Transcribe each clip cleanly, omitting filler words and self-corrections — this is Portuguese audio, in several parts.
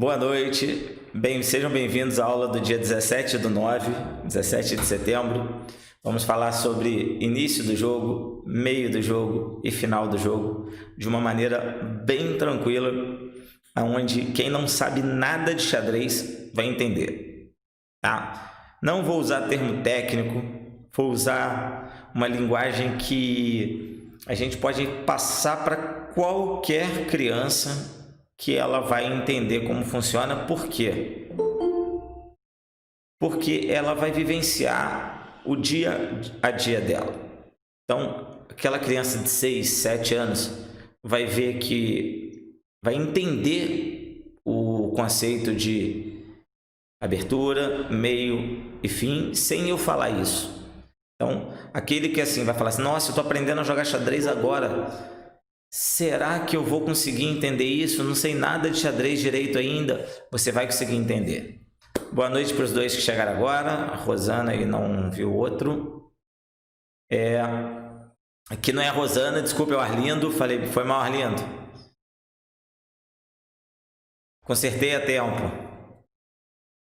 Boa noite, sejam bem-vindos à aula do dia 17/9, 17 de setembro. Vamos falar sobre início do jogo, meio do jogo e final do jogo de uma maneira bem tranquila, onde quem não sabe nada de xadrez vai entender, tá? Não vou usar termo técnico, vou usar uma linguagem que a gente pode passar para qualquer criança que ela vai entender como funciona. Por quê? Porque ela vai vivenciar o dia a dia dela. Então, aquela criança de 6, 7 anos vai ver que vai entender o conceito de abertura, meio e fim sem eu falar isso. Então, aquele que assim vai falar assim: nossa, eu estou aprendendo a jogar xadrez agora. Será que eu vou conseguir entender isso? Não sei nada de xadrez direito ainda. Você vai conseguir entender. Boa noite para os dois que chegaram agora. A Rosana e não viu o outro. Aqui não é a Rosana, desculpa, é o Arlindo. Foi mal, Arlindo. Consertei a tempo.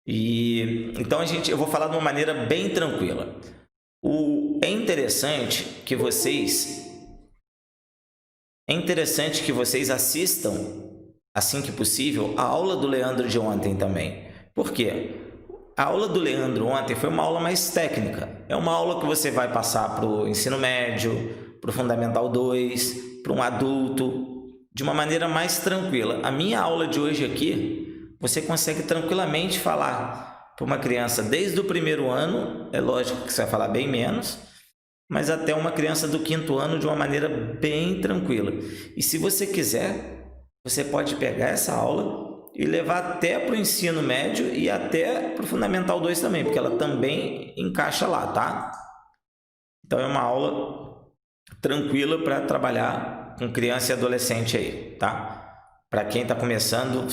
Então eu vou falar de uma maneira bem tranquila. É interessante que vocês assistam, assim que possível, a aula do Leandro de ontem também. Por quê? A aula do Leandro ontem foi uma aula mais técnica. É uma aula que você vai passar para o ensino médio, para o Fundamental 2, para um adulto, de uma maneira mais tranquila. A minha aula de hoje aqui, você consegue tranquilamente falar para uma criança desde o primeiro ano, é lógico que você vai falar bem menos, mas até uma criança do 5º ano de uma maneira bem tranquila. E se você quiser, você pode pegar essa aula e levar até para o ensino médio e até para o Fundamental 2 também, porque ela também encaixa lá, tá? Então é uma aula tranquila para trabalhar com criança e adolescente aí, tá? Para quem está começando,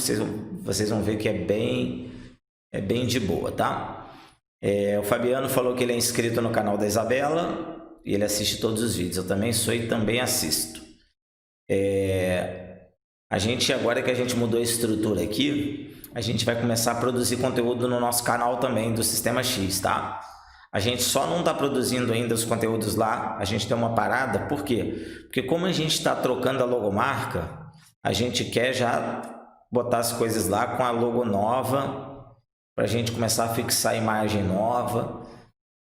vocês vão ver que é bem de boa, tá? O Fabiano falou que ele é inscrito no canal da Isabela e ele assiste todos os vídeos. Eu também sou e também assisto. A gente, agora que a gente mudou a estrutura aqui, a gente vai começar a produzir conteúdo no nosso canal também do Sistema X, tá? A gente só não está produzindo ainda os conteúdos lá, a gente tem uma parada. Por quê? Porque como a gente está trocando a logomarca, a gente quer já botar as coisas lá com a logo nova, para a gente começar a fixar a imagem nova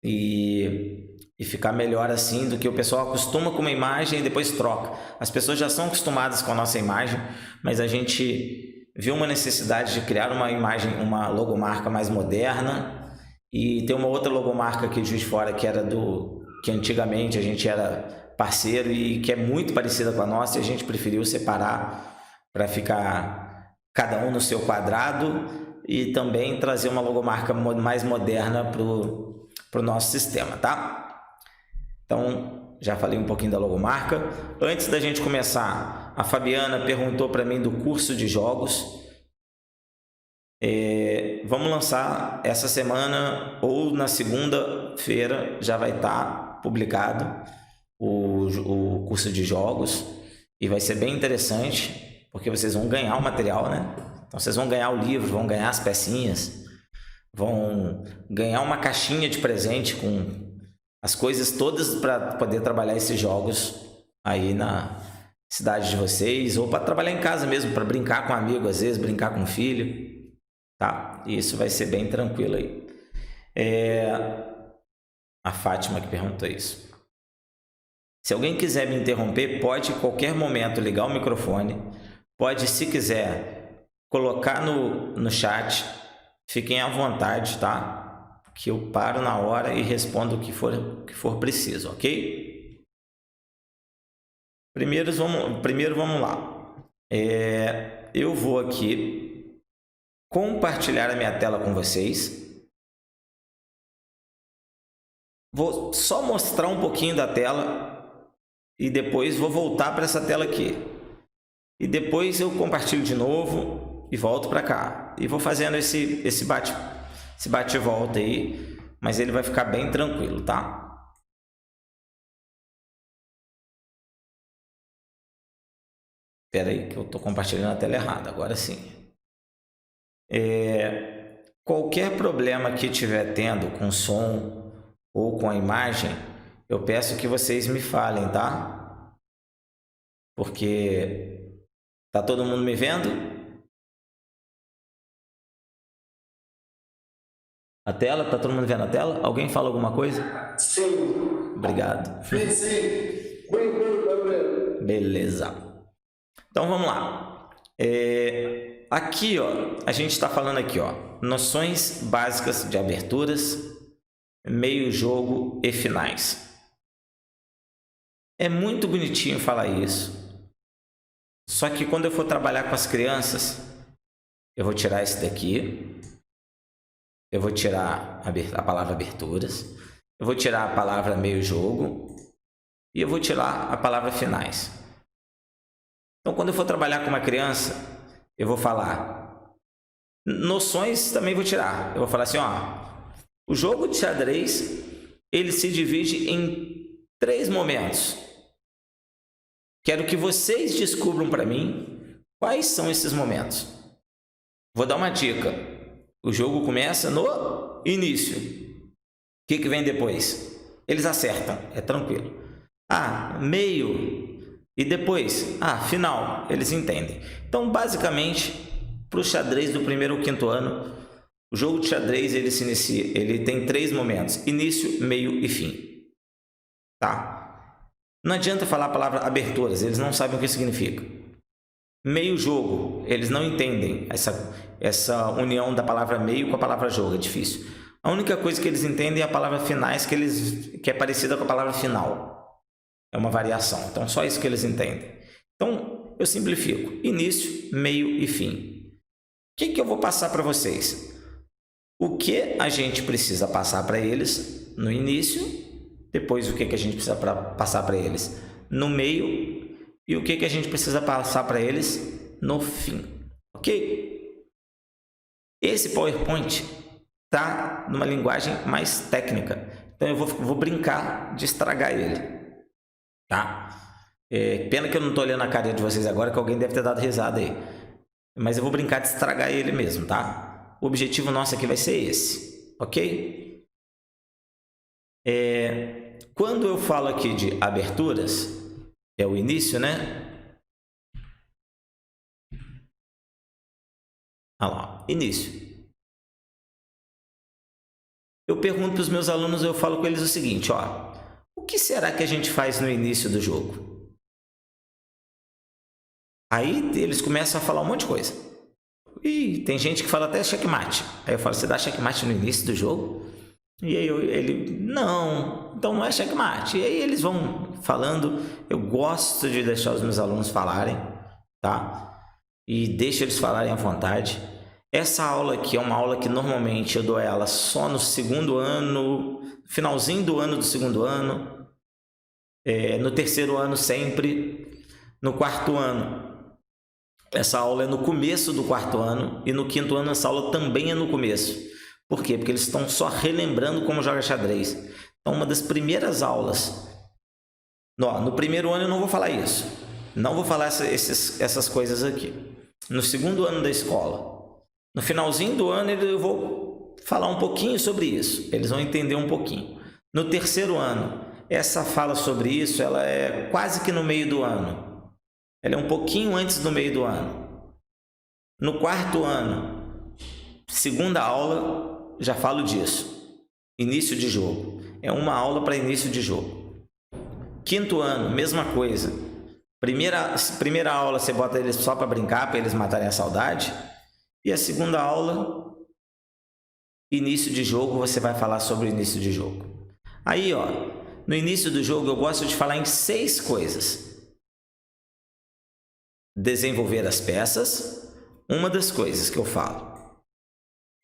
e ficar melhor assim, do que o pessoal acostuma com uma imagem e depois troca. As pessoas já são acostumadas com a nossa imagem, mas a gente viu uma necessidade de criar uma imagem, uma logomarca mais moderna, e tem uma outra logomarca aqui de Juiz de Fora que antigamente a gente era parceiro e que é muito parecida com a nossa, e a gente preferiu separar para ficar cada um no seu quadrado e também trazer uma logomarca mais moderna para o nosso sistema, tá? Então, já falei um pouquinho da logomarca. Antes da gente começar, a Fabiana perguntou para mim do curso de jogos. Vamos lançar essa semana ou na segunda-feira, já vai estar publicado o curso de jogos, e vai ser bem interessante, porque vocês vão ganhar o material, né? Então, vocês vão ganhar o livro, vão ganhar as pecinhas, vão ganhar uma caixinha de presente com as coisas todas para poder trabalhar esses jogos aí na cidade de vocês, ou para trabalhar em casa mesmo, para brincar com um amigo, às vezes brincar com um filho, tá? E isso vai ser bem tranquilo aí. A Fátima que perguntou isso. Se alguém quiser me interromper, pode em qualquer momento ligar o microfone, pode, se quiser, colocar no chat, fiquem à vontade, tá? Que eu paro na hora e respondo o que for preciso, ok? Primeiro vamos lá. Eu vou aqui compartilhar a minha tela com vocês. Vou só mostrar um pouquinho da tela e depois vou voltar para essa tela aqui. E depois eu compartilho de novo e volto para cá. E vou fazendo esse bate e volta aí, mas ele vai ficar bem tranquilo, tá? Espera aí que eu estou compartilhando a tela errada, agora sim. Qualquer problema que estiver tendo com som ou com a imagem, eu peço que vocês me falem, tá? Porque tá todo mundo me vendo? A tela? Tá todo mundo vendo a tela? Alguém fala alguma coisa? Sim. Obrigado. Sim. Beleza. Então vamos lá. Aqui, ó, a gente está falando aqui, ó, noções básicas de aberturas, meio jogo e finais. É muito bonitinho falar isso. Só que quando eu for trabalhar com as crianças, eu vou tirar esse daqui. Eu vou tirar a palavra aberturas. Eu vou tirar a palavra meio jogo. E eu vou tirar a palavra finais. Então, quando eu for trabalhar com uma criança, eu vou falar noções, também vou tirar. Eu vou falar assim, ó, o jogo de xadrez, ele se divide em 3 momentos. Quero que vocês descubram para mim quais são esses momentos. Vou dar uma dica. O jogo começa no início. O que vem depois? Eles acertam, é tranquilo. Meio. E depois, final, eles entendem. Então, basicamente, para o xadrez do primeiro ou quinto ano, o jogo de xadrez ele se inicia, ele tem 3 momentos: início, meio e fim. Tá? Não adianta falar a palavra aberturas, eles não sabem o que significa. Meio jogo, eles não entendem essa união da palavra meio com a palavra jogo, é difícil. A única coisa que eles entendem é a palavra finais, que é parecida com a palavra final. É uma variação, então só isso que eles entendem. Então, eu simplifico: início, meio e fim. O que eu vou passar para vocês? O que a gente precisa passar para eles no início, depois o que a gente precisa passar para eles no meio e o que a gente precisa passar para eles no fim, ok? Esse PowerPoint está numa linguagem mais técnica, então eu vou brincar de estragar ele, tá? Pena que eu não estou olhando a cara de vocês agora, que alguém deve ter dado risada aí, mas eu vou brincar de estragar ele mesmo, tá? O objetivo nosso aqui vai ser esse, ok? Quando eu falo aqui de aberturas, é o início, né? Olha lá, início. Eu pergunto para os meus alunos, eu falo com eles o seguinte, ó, o que será que a gente faz no início do jogo? Aí eles começam a falar um monte de coisa. E tem gente que fala até checkmate. Aí eu falo, você dá checkmate no início do jogo? E aí ele, não, então não é checkmate. E aí eles vão falando, eu gosto de deixar os meus alunos falarem, tá? E deixo eles falarem à vontade. Essa aula aqui é uma aula que normalmente eu dou ela só no segundo ano, finalzinho do ano do segundo ano, no terceiro ano sempre, no quarto ano. Essa aula é no começo do quarto ano e no quinto ano essa aula também é no começo. Por quê? Porque eles estão só relembrando como joga xadrez. Então, uma das primeiras aulas... No primeiro ano eu não vou falar isso. Não vou falar essas coisas aqui. No segundo ano da escola. No finalzinho do ano eu vou falar um pouquinho sobre isso. Eles vão entender um pouquinho. No terceiro ano, essa fala sobre isso, ela é quase que no meio do ano. Ela é um pouquinho antes do meio do ano. No quarto ano, segunda aula, já falo disso. Início de jogo. É uma aula para início de jogo. Quinto ano, mesma coisa. Primeira aula você bota eles só para brincar, para eles matarem a saudade. E a segunda aula, início de jogo, você vai falar sobre o início de jogo. Aí, ó, no início do jogo eu gosto de falar em 6 coisas. Desenvolver as peças, uma das coisas que eu falo.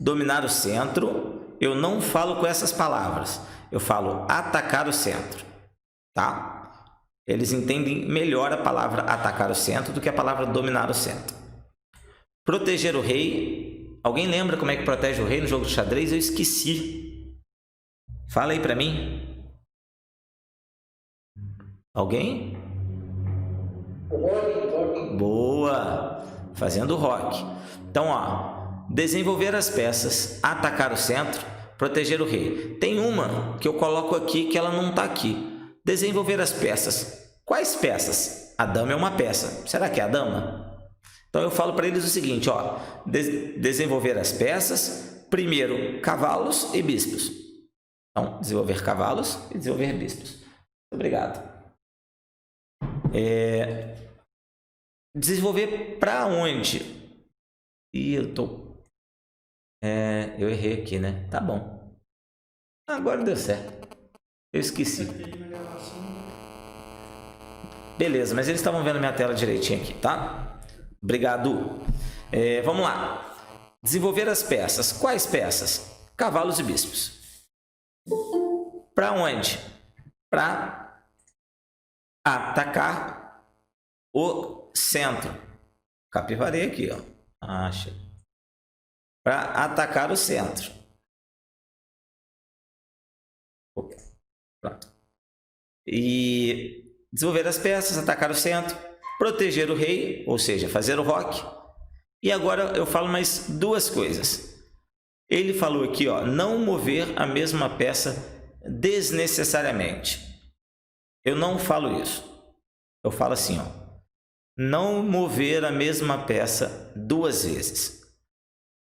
Dominar o centro, eu não falo com essas palavras, eu falo atacar o centro, tá? Eles entendem melhor a palavra atacar o centro do que a palavra dominar o centro. Proteger o rei, alguém lembra como é que protege o rei no jogo de xadrez? Eu esqueci. Fala aí pra mim. Alguém? Rock. Boa! Fazendo rock. Então, ó, desenvolver as peças, atacar o centro, proteger o rei. Tem uma que eu coloco aqui que ela não está aqui. Desenvolver as peças. Quais peças? A dama é uma peça. Será que é a dama? Então eu falo para eles o seguinte, ó, desenvolver as peças, primeiro cavalos e bispos. Então, desenvolver cavalos e desenvolver bispos. Obrigado. Desenvolver para onde? Ih, eu errei aqui, né? Tá bom. Agora deu certo. Eu esqueci. Beleza, mas eles estavam vendo minha tela direitinho aqui, tá? Obrigado. Vamos lá. Desenvolver as peças. Quais peças? Cavalos e bispos. Para onde? Para atacar o centro. Capivarei aqui, ó. Acha. Para atacar o centro. Pronto. E desenvolver as peças, atacar o centro, proteger o rei, ou seja, fazer o roque. E agora eu falo mais duas coisas. Ele falou aqui, ó, não mover a mesma peça desnecessariamente. Eu não falo isso. Eu falo assim, ó, não mover a mesma peça duas vezes.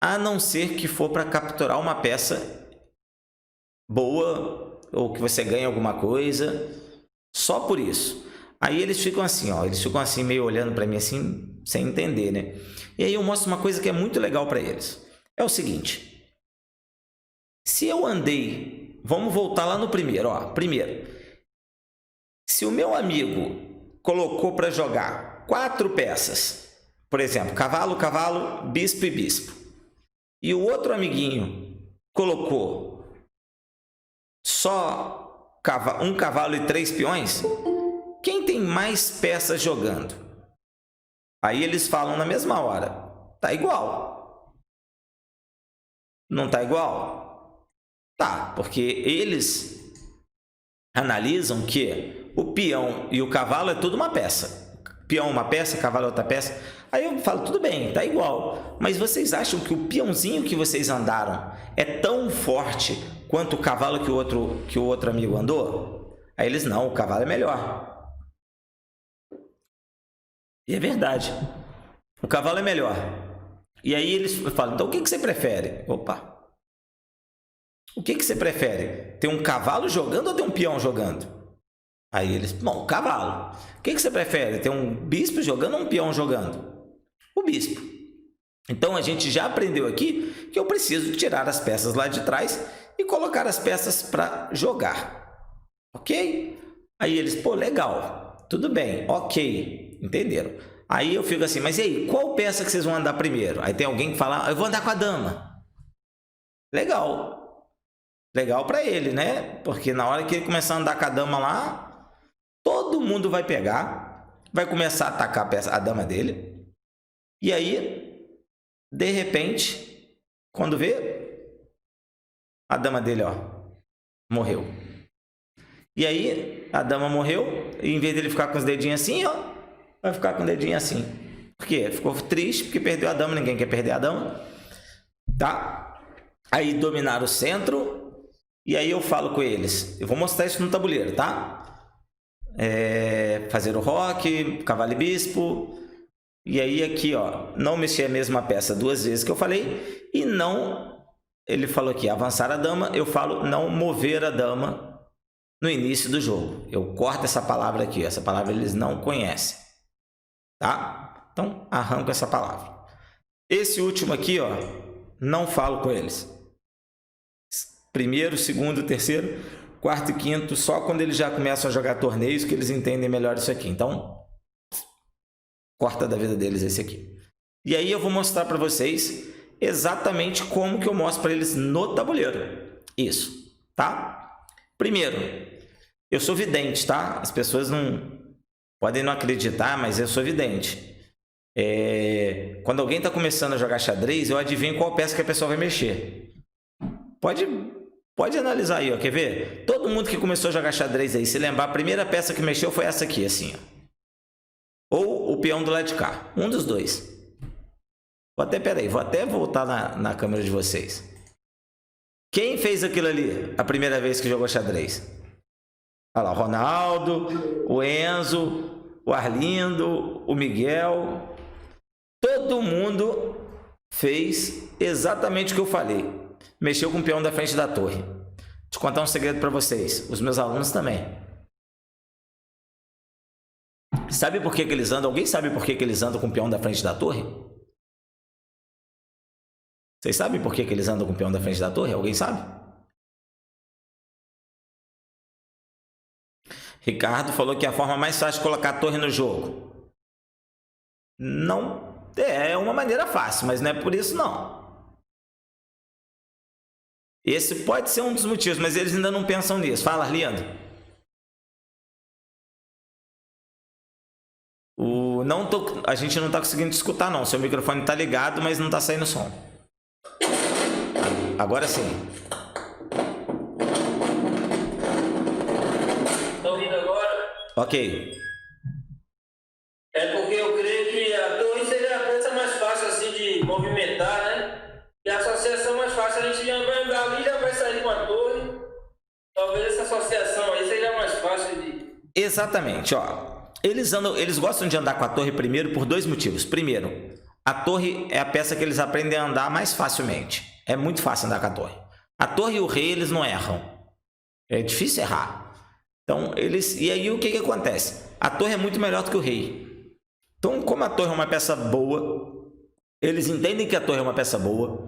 A não ser que for para capturar uma peça boa ou que você ganhe alguma coisa. Só por isso. Aí eles ficam assim, ó, eles ficam assim meio olhando para mim assim, sem entender, né? E aí eu mostro uma coisa que é muito legal para eles. É o seguinte. Se eu andei, vamos voltar lá no primeiro, ó. Primeiro, se o meu amigo colocou para jogar 4 peças, por exemplo, cavalo, cavalo, bispo e bispo, e o outro amiguinho colocou só um cavalo e 3 peões, quem tem mais peças jogando? Aí eles falam na mesma hora, tá igual. Não tá igual? Tá, porque eles analisam que o peão e o cavalo é tudo uma peça. Peão uma peça, cavalo outra peça. Aí eu falo, tudo bem, tá igual. Mas vocês acham que o peãozinho que vocês andaram é tão forte quanto o cavalo que o outro amigo andou? Aí eles, não, o cavalo é melhor. E é verdade. O cavalo é melhor. E aí eles falam, então o que você prefere? Opa. O que você prefere? Ter um cavalo jogando ou ter um peão jogando? Aí eles, bom, cavalo. O que você prefere? Ter um bispo jogando ou um peão jogando? O bispo. Então a gente já aprendeu aqui que eu preciso tirar as peças lá de trás e colocar as peças para jogar. Ok? Aí eles, pô, legal. Tudo bem, ok. Entenderam? Aí eu fico assim, mas e aí, qual peça que vocês vão andar primeiro? Aí tem alguém que fala, eu vou andar com a dama. Legal. Legal para ele, né? Porque na hora que ele começar a andar com a dama lá, todo mundo vai pegar, vai começar a atacar a dama dele. E aí, de repente, quando vê, a dama dele, ó, morreu. E aí, a dama morreu, e em vez dele ficar com os dedinhos assim, ó, vai ficar com o dedinho assim. Por quê? Ficou triste porque perdeu a dama, ninguém quer perder a dama. Tá? Aí dominaram o centro. E aí eu falo com eles. Eu vou mostrar isso no tabuleiro, tá? Fazer o roque, cavalo e bispo. E aí aqui, ó, não mexer a mesma peça 2 vezes que eu falei. E não, ele falou aqui, avançar a dama. Eu falo não mover a dama no início do jogo. Eu corto essa palavra aqui. Essa palavra eles não conhecem. Tá? Então, arranco essa palavra. Esse último aqui, ó, não falo com eles. Primeiro, segundo, terceiro, quarto e quinto, só quando eles já começam a jogar torneios que eles entendem melhor isso aqui. Então, corta da vida deles esse aqui. E aí eu vou mostrar para vocês exatamente como que eu mostro para eles no tabuleiro. Isso, tá? Primeiro, eu sou vidente, tá? As pessoas podem não acreditar, mas eu sou vidente. Quando alguém está começando a jogar xadrez, eu adivinho qual peça que a pessoa vai mexer. Pode analisar aí, ó. Quer ver? Todo mundo que começou a jogar xadrez aí, se lembrar, a primeira peça que mexeu foi essa aqui, assim, ó. Ou o peão do lado de cá. Um dos dois. Peraí, vou até voltar na câmera de vocês. Quem fez aquilo ali a primeira vez que jogou xadrez? Olha lá, o Ronaldo, o Enzo, o Arlindo, o Miguel. Todo mundo fez exatamente o que eu falei. Mexeu com o peão da frente da torre. Deixa eu contar um segredo para vocês. Os meus alunos também. Sabe por que eles andam? Alguém sabe por que eles andam com o peão da frente da torre? Vocês sabem por que eles andam com o peão da frente da torre? Alguém sabe? Ricardo falou que é a forma mais fácil de colocar a torre no jogo. Não, é uma maneira fácil, mas não é por isso não. Esse pode ser um dos motivos, mas eles ainda não pensam nisso. Fala, Arlindo. A gente não está conseguindo escutar não. Seu microfone está ligado, mas não está saindo som. Agora sim. Estão ouvindo agora? Ok. É porque eu creio que a torre seria a coisa mais fácil assim de movimentar, né? E a associação mais fácil, a gente já vai andar ali e já vai sair com a torre. Talvez essa associação aí seria mais fácil de... Exatamente, ó. Eles gostam de andar com a torre primeiro por dois motivos. Primeiro, a torre é a peça que eles aprendem a andar mais facilmente. É muito fácil andar com a torre. A torre e o rei, eles não erram. É difícil errar. Então, e aí o que acontece? A torre é muito melhor do que o rei. Então, como a torre é uma peça boa, eles entendem que a torre é uma peça boa,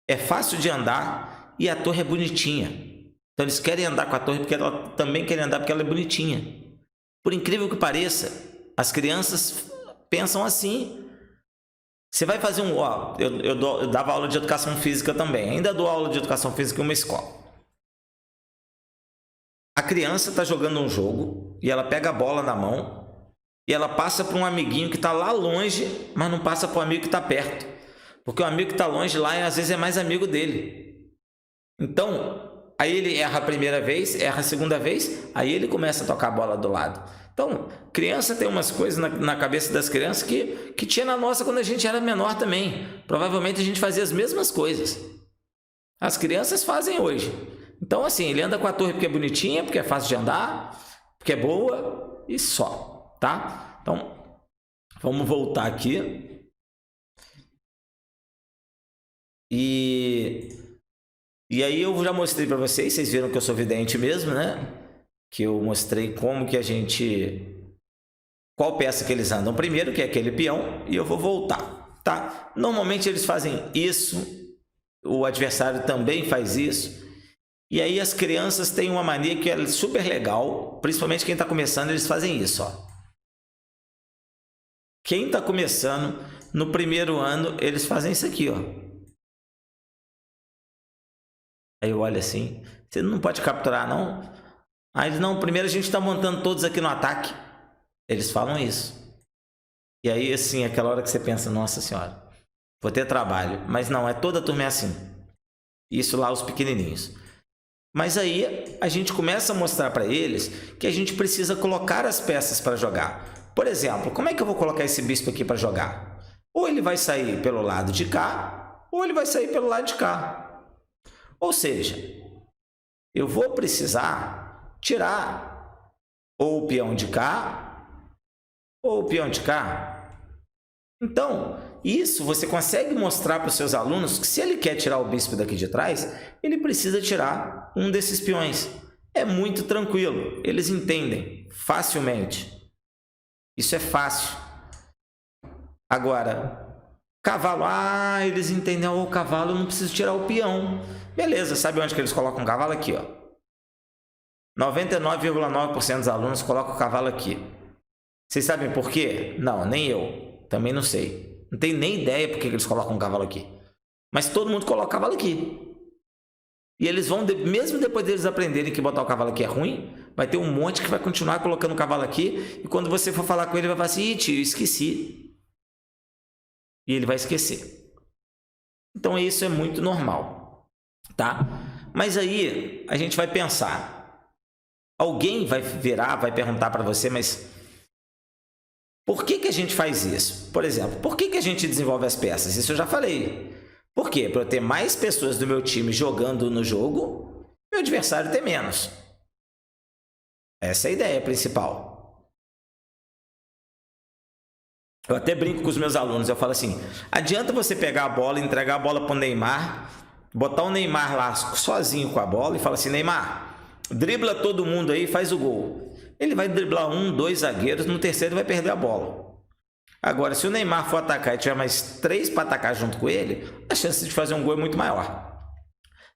é fácil de andar e a torre é bonitinha. Então, eles querem andar com a torre porque ela também querem andar porque ela é bonitinha. Por incrível que pareça, as crianças pensam assim. Você vai fazer eu dava aula de educação física também. Ainda dou aula de educação física em uma escola. A criança está jogando um jogo e ela pega a bola na mão e ela passa para um amiguinho que está lá longe, mas não passa para o amigo que está perto. Porque o amigo que está longe lá, às vezes, é mais amigo dele. Então, aí ele erra a primeira vez, erra a segunda vez, aí ele começa a tocar a bola do lado. Então, criança tem umas coisas na cabeça das crianças que tinha na nossa quando a gente era menor também. Provavelmente a gente fazia as mesmas coisas. As crianças fazem hoje. Então, assim, ele anda com a torre porque é bonitinha, porque é fácil de andar, porque é boa e só, tá? Então, vamos voltar aqui. E aí eu já mostrei para vocês viram que eu sou vidente mesmo, né? Que eu mostrei como que qual peça que eles andam primeiro, que é aquele peão, e eu vou voltar, tá? Normalmente eles fazem isso, o adversário também faz isso, e aí as crianças têm uma mania que é super legal, principalmente quem está começando, eles fazem isso, ó. Quem está começando, no primeiro ano, eles fazem isso aqui, ó. Aí eu olho assim, você não pode capturar, não? Aí eles, não, primeiro a gente está montando todos aqui no ataque. Eles falam isso. E aí, assim, aquela hora que você pensa, nossa senhora, vou ter trabalho. Mas não, toda a turma é assim. Isso lá, os pequenininhos. Mas aí, a gente começa a mostrar para eles que a gente precisa colocar as peças para jogar. Por exemplo, como é que eu vou colocar esse bispo aqui para jogar? Ou ele vai sair pelo lado de cá, ou ele vai sair pelo lado de cá. Ou seja, eu vou precisar tirar ou o peão de cá ou o peão de cá. Então, isso você consegue mostrar para os seus alunos que se ele quer tirar o bispo daqui de trás, ele precisa tirar um desses peões. É muito tranquilo, eles entendem facilmente. Isso é fácil. Agora, cavalo, eles entendem, o cavalo eu não preciso tirar o peão. Beleza, sabe onde que eles colocam o cavalo? Aqui, ó. 99,9% dos alunos colocam o cavalo aqui. Vocês sabem por quê? Não, nem eu. Também não sei. Não tenho nem ideia por que eles colocam o cavalo aqui. Mas todo mundo coloca o cavalo aqui. E eles vão, mesmo depois deles aprenderem que botar o cavalo aqui é ruim, vai ter um monte que vai continuar colocando o cavalo aqui. E quando você for falar com ele, vai falar assim, ih, tio, esqueci. E ele vai esquecer. Então isso é muito normal, tá? Mas aí a gente vai pensar. Alguém vai virar, vai perguntar para você, mas Por que a gente faz isso? Por exemplo, por que a gente desenvolve as peças? Isso eu já falei. Por quê? Para eu ter mais pessoas do meu time jogando no jogo, meu adversário ter menos. Essa é a ideia principal. Eu até brinco com os meus alunos, eu falo assim, adianta você pegar a bola, entregar a bola para o Neymar, botar o Neymar lá sozinho com a bola e falar assim, Neymar, dribla todo mundo aí e faz o gol. Ele vai driblar 1, 2 zagueiros, no terceiro vai perder a bola. Agora, se o Neymar for atacar e tiver mais 3 para atacar junto com ele, a chance de fazer um gol é muito maior.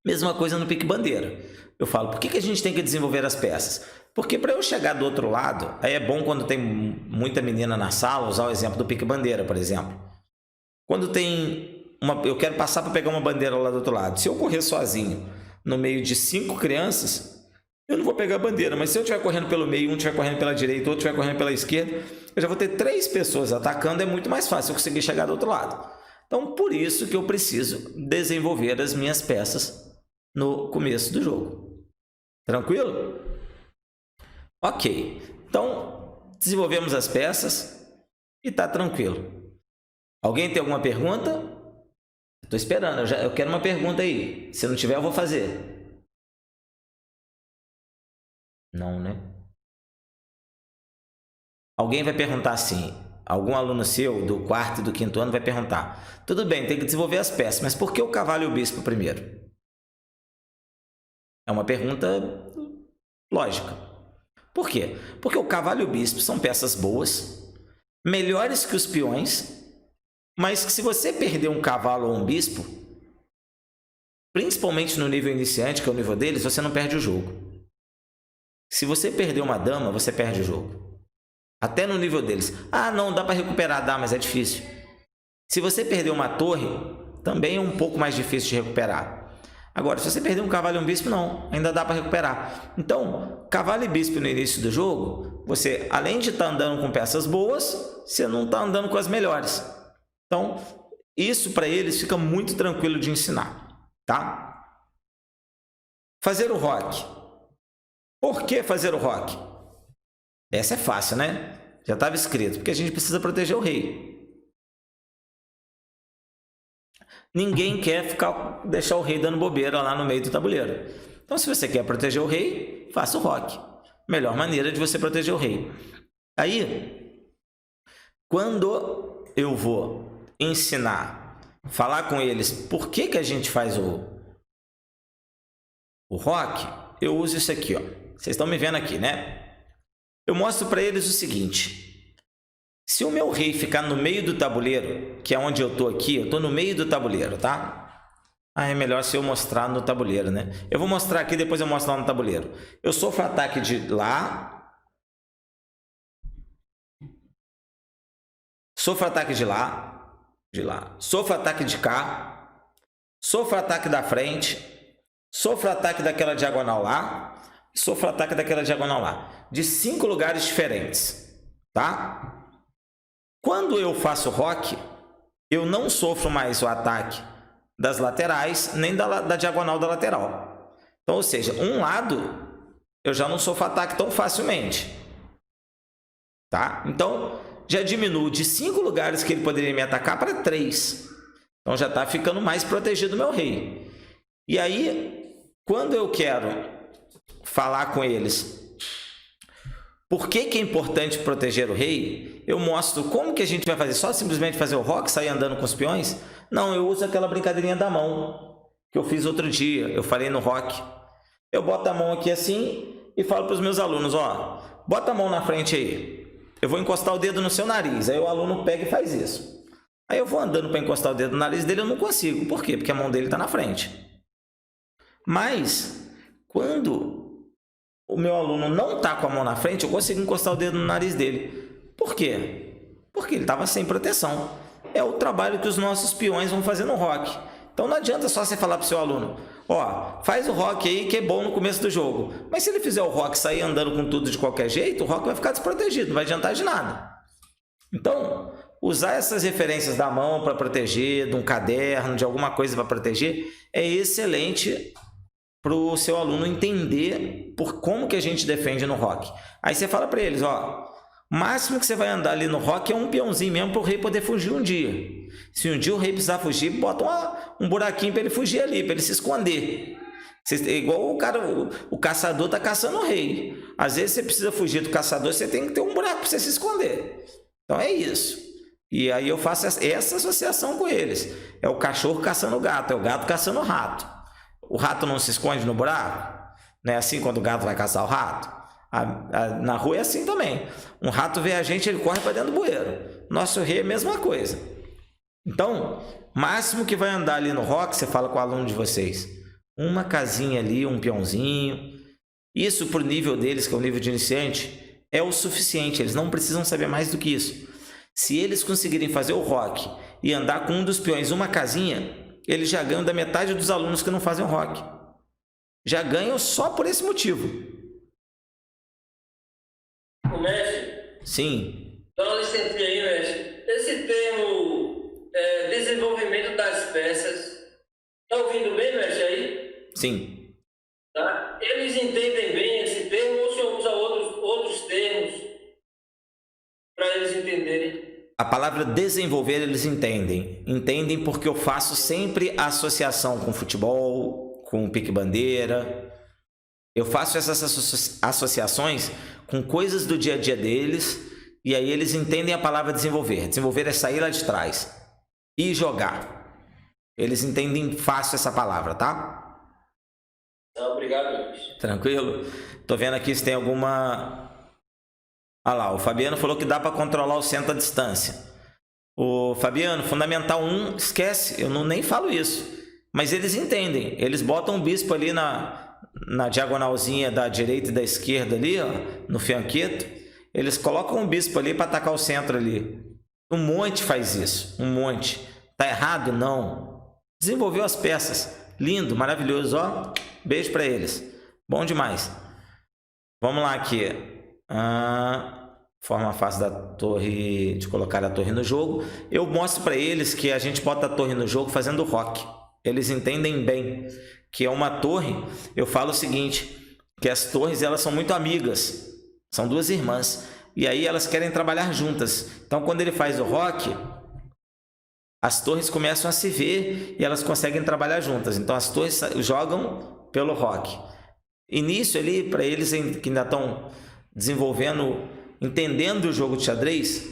Mesma coisa no pique-bandeira. Eu falo, por que a gente tem que desenvolver as peças? Porque para eu chegar do outro lado, aí é bom quando tem muita menina na sala, usar o exemplo do pique-bandeira, por exemplo. Quando tem eu quero passar para pegar uma bandeira lá do outro lado. Se eu correr sozinho no meio de 5 crianças, eu não vou pegar a bandeira, mas se eu estiver correndo pelo meio, um estiver correndo pela direita, outro estiver correndo pela esquerda, eu já vou ter 3 pessoas atacando, é muito mais fácil eu conseguir chegar do outro lado. Então, por isso que eu preciso desenvolver as minhas peças no começo do jogo. Tranquilo? Ok. Então, desenvolvemos as peças e está tranquilo. Alguém tem alguma pergunta? Estou esperando, eu quero uma pergunta aí. Se não tiver, eu vou fazer. Não, né? Alguém vai perguntar assim, algum aluno seu do 4º e do 5º ano vai perguntar, tudo bem, tem que desenvolver as peças, mas por que o cavalo e o bispo primeiro? É uma pergunta lógica. Por quê? Porque o cavalo e o bispo são peças boas, melhores que os peões, mas que se você perder um cavalo ou um bispo, principalmente no nível iniciante, que é o nível deles, você não perde o jogo. Se você perder uma dama, você perde o jogo. Até no nível deles. Ah, não, dá para recuperar, dá, mas é difícil. Se você perder uma torre, também é um pouco mais difícil de recuperar. Agora, se você perder um cavalo e um bispo, não, ainda dá para recuperar. Então, cavalo e bispo no início do jogo, você, além de estar andando com peças boas, você não está andando com as melhores. Então, isso para eles fica muito tranquilo de ensinar, tá? Fazer o roque. Por que fazer o roque? Essa é fácil, né? Já estava escrito, porque a gente precisa proteger o rei. Ninguém quer deixar o rei dando bobeira lá no meio do tabuleiro. Então, se você quer proteger o rei, faça o roque. Melhor maneira de você proteger o rei. Aí, quando eu vou ensinar, falar com eles por que a gente faz o roque, eu uso isso aqui, ó. Vocês estão me vendo aqui, né? Eu mostro para eles o seguinte. Se o meu rei ficar no meio do tabuleiro, que é onde eu estou aqui, eu estou no meio do tabuleiro, tá? Ah, é melhor se eu mostrar no tabuleiro, né? Eu vou mostrar aqui, depois eu mostro lá no tabuleiro. Eu sofro ataque de lá. Sofro ataque de lá. Sofro ataque de cá. Sofro ataque da frente. Sofro ataque daquela diagonal lá. Sofro ataque daquela diagonal lá. De 5 lugares diferentes, tá? Quando eu faço roque, eu não sofro mais o ataque das laterais, nem da diagonal da lateral. Então, ou seja, um lado eu já não sofro ataque tão facilmente, tá? Então, já diminuo de 5 lugares que ele poderia me atacar para 3. Então, já está ficando mais protegido o meu rei. E aí, quando eu quero falar com eles por que é importante proteger o rei, eu mostro como que a gente vai fazer. Só simplesmente fazer o roque, sair andando com os peões? Não, eu uso aquela brincadeirinha da mão que eu fiz outro dia, eu falei no roque. Eu boto a mão aqui assim e falo para os meus alunos, ó, bota a mão na frente aí, eu vou encostar o dedo no seu nariz. Aí o aluno pega e faz isso. Aí eu vou andando para encostar o dedo no nariz dele, eu não consigo. Por quê? Porque a mão dele está na frente. Mas quando o meu aluno não está com a mão na frente, eu consigo encostar o dedo no nariz dele. Por quê? Porque ele estava sem proteção. É o trabalho que os nossos peões vão fazer no roque. Então não adianta só você falar para o seu aluno, ó, faz o roque aí que é bom no começo do jogo. Mas se ele fizer o roque e sair andando com tudo de qualquer jeito, o roque vai ficar desprotegido, não vai adiantar de nada. Então, usar essas referências da mão para proteger, de um caderno, de alguma coisa para proteger, é excelente para o seu aluno entender por como que a gente defende no roque. Aí você fala para eles, ó, O máximo que você vai andar ali no rock é um peãozinho mesmo para o rei poder fugir um dia. Se um dia o rei precisar fugir, bota um buraquinho para ele fugir ali, para ele se esconder. Igual o caçador está caçando o rei. Às vezes você precisa fugir do caçador, você tem que ter um buraco para você se esconder. Então é isso. E aí eu faço essa associação com eles. É o cachorro caçando o gato, é o gato caçando o rato. O rato não se esconde no buraco? Não é assim quando o gato vai caçar o rato? Na rua é assim também. Um rato vê a gente, ele corre para dentro do bueiro. Nosso rei é a mesma coisa. Então, máximo que vai andar ali no rock, você fala com o aluno de vocês, uma casinha ali, um peãozinho. Isso para o nível deles, que é o nível de iniciante, é o suficiente. Eles não precisam saber mais do que isso. Se eles conseguirem fazer o rock e andar com um dos peões uma casinha, eles já ganham da metade dos alunos que não fazem o rock. Já ganham só por esse motivo. O mestre? Sim. Dá uma licença aí, mestre. Esse termo desenvolvimento das peças, tá ouvindo bem, mestre, aí? Sim. Tá? Eles entendem bem esse termo ou o senhor usa outros termos para eles entenderem? A palavra desenvolver eles entendem. Entendem porque eu faço sempre a associação com futebol, com o pique-bandeira. Eu faço essas associações com coisas do dia a dia deles e aí eles entendem a palavra desenvolver. Desenvolver é sair lá de trás e jogar. Eles entendem fácil essa palavra, tá? Obrigado, Luiz. Tranquilo? Tô vendo aqui se tem alguma... Olha lá, o Fabiano falou que dá para controlar o centro à distância. O Fabiano, Fundamental 1, esquece, eu nem falo isso. Mas eles entendem. Eles botam um bispo ali na diagonalzinha da direita e da esquerda ali, ó, no fianqueto. Eles colocam um bispo ali para atacar o centro ali. Um monte faz isso, um monte. Tá errado? Não. Desenvolveu as peças. Lindo, maravilhoso, ó. Beijo para eles. Bom demais. Vamos lá aqui. Forma fácil da torre, de colocar a torre no jogo. Eu mostro para eles que a gente bota a torre no jogo fazendo rock. Eles entendem bem que é uma torre. Eu falo o seguinte, que as torres elas são muito amigas, são duas irmãs e aí elas querem trabalhar juntas. Então quando ele faz o rock, as torres começam a se ver e elas conseguem trabalhar juntas. Então as torres jogam pelo rock. E nisso ali, para eles que ainda estão desenvolvendo, entendendo o jogo de xadrez,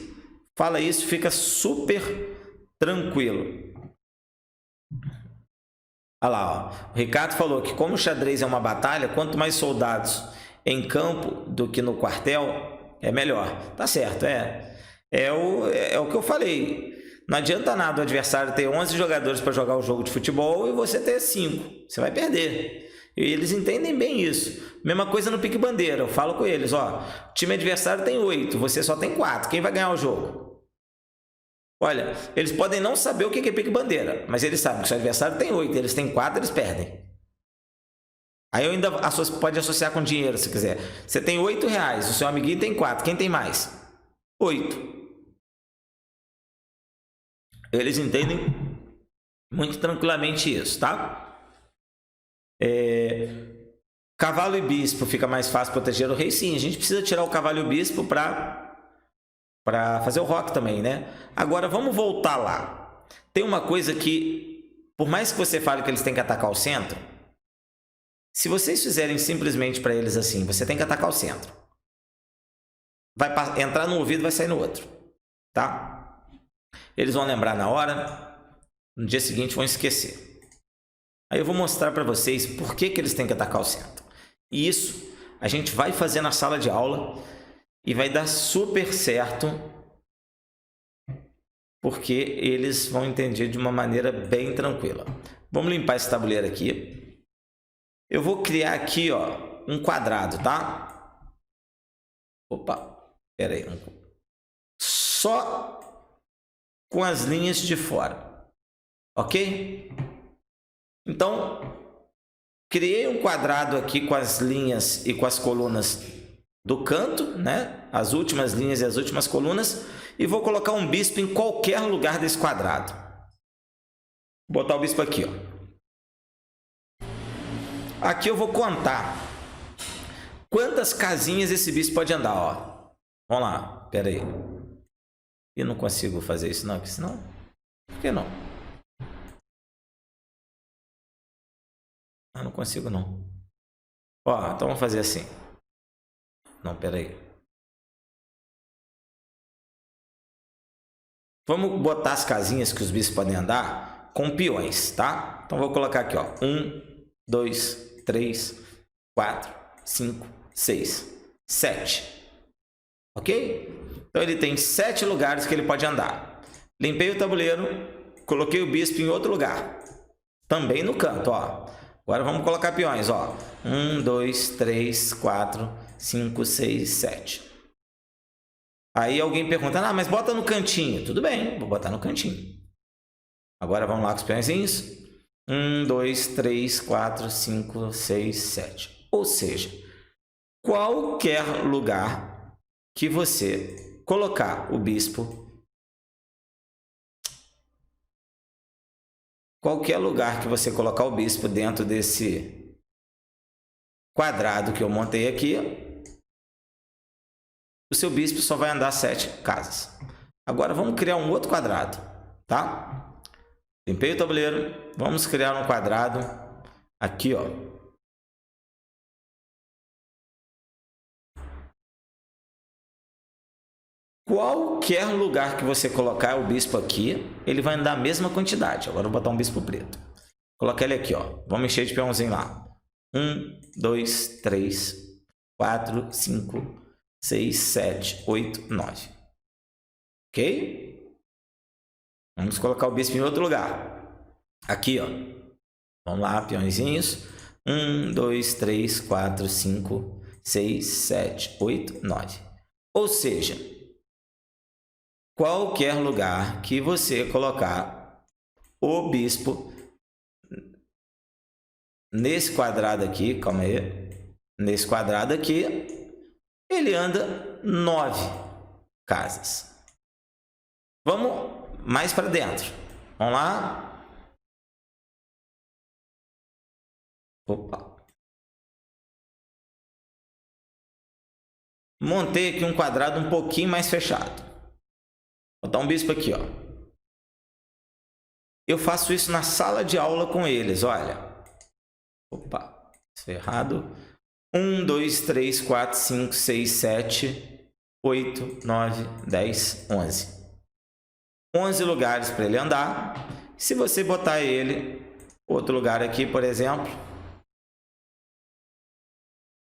fala isso, fica super tranquilo. Olha lá, ó. O Ricardo falou que como o xadrez é uma batalha, quanto mais soldados em campo do que no quartel, é melhor. Tá certo, é o que eu falei. Não adianta nada o adversário ter 11 jogadores para jogar o jogo de futebol e você ter 5. Você vai perder. E eles entendem bem isso. Mesma coisa no pique-bandeira. Eu falo com eles, ó, o time adversário tem 8, você só tem 4. Quem vai ganhar o jogo? Olha, eles podem não saber o que é pique-bandeira, mas eles sabem que se o adversário tem 8, eles têm 4, eles perdem. Aí eu ainda pode associar com dinheiro, se quiser. Você tem R$8, o seu amiguinho tem 4. Quem tem mais? 8. Eles entendem muito tranquilamente isso, tá? Cavalo e bispo fica mais fácil proteger o rei? Sim, a gente precisa tirar o cavalo e o bispo para fazer o rock também, né? Agora vamos voltar lá. Tem uma coisa que, por mais que você fale que eles têm que atacar o centro, se vocês fizerem simplesmente para eles assim, você tem que atacar o centro, vai entrar no ouvido, vai sair no outro, tá? Eles vão lembrar na hora, no dia seguinte vão esquecer. Aí eu vou mostrar para vocês por que eles têm que atacar o centro. E isso a gente vai fazer na sala de aula e vai dar super certo, porque eles vão entender de uma maneira bem tranquila. Vamos limpar esse tabuleiro aqui. Eu vou criar aqui, ó, um quadrado, tá? Opa, pera aí. Só com as linhas de fora, ok? Então, criei um quadrado aqui com as linhas e com as colunas do canto, né? As últimas linhas e as últimas colunas, e vou colocar um bispo em qualquer lugar desse quadrado. Vou botar o bispo aqui, ó. Aqui eu vou contar quantas casinhas esse bispo pode andar, ó. Vamos lá, pera aí. Eu não consigo fazer isso não, porque senão... Por que não? Ah, não consigo não. Ó, então vamos fazer assim. Não, pera aí. Vamos botar as casinhas que os bispos podem andar com peões, tá? Então vou colocar aqui, ó. 1, 2, 3, 4, 5, 6, 7. Ok? Então ele tem 7 lugares que ele pode andar. Limpei o tabuleiro, coloquei o bispo em outro lugar. Também no canto, ó. Agora vamos colocar peões, ó. 1, 2, 3, 4, 5, 6, 7. Aí alguém pergunta, ah, mas bota no cantinho. Tudo bem, vou botar no cantinho. Agora vamos lá com os peõezinhos. 1, 2, 3, 4, 5, 6, 7. Ou seja, qualquer lugar que você colocar o bispo, dentro desse quadrado que eu montei aqui, o seu bispo só vai andar 7 casas. Agora vamos criar um outro quadrado, tá? Limpei o tabuleiro, vamos criar um quadrado aqui, ó. Qualquer lugar que você colocar o bispo aqui, ele vai andar a mesma quantidade. Agora eu vou botar um bispo preto. Colocar ele aqui, ó. Vamos mexer de peãozinho lá. 1, 2, 3, 4, 5, 6, 7, 8, 9. Ok? Vamos colocar o bispo em outro lugar. Aqui, ó. Vamos lá, peõezinhos. 1, 2, 3, 4, 5, 6, 7, 8, 9. Ou seja, qualquer lugar que você colocar o bispo nesse quadrado aqui, calma aí, nesse quadrado aqui, ele anda 9 casas. Vamos mais para dentro. Vamos lá. Opa. Montei aqui um quadrado um pouquinho mais fechado. Vou botar um bispo aqui, ó. Eu faço isso na sala de aula com eles, olha. Opa, isso é errado. 1, 2, 3, 4, 5, 6, 7, 8, 9, 10, 11. 11 lugares para ele andar. Se você botar ele outro lugar aqui, por exemplo.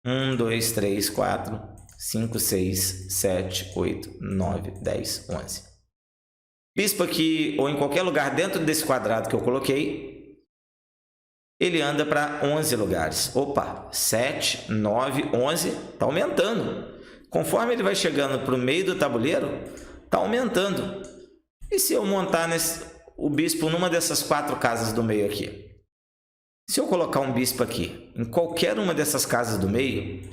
1, 2, 3, 4, 5, 6, 7, 8, 9, 10, 11. Bispo aqui, ou em qualquer lugar dentro desse quadrado que eu coloquei, ele anda para 11 lugares. Opa, 7, 9, 11, está aumentando. Conforme ele vai chegando para o meio do tabuleiro, está aumentando. E se eu montar o bispo numa dessas 4 casas do meio aqui? Se eu colocar um bispo aqui, em qualquer uma dessas casas do meio,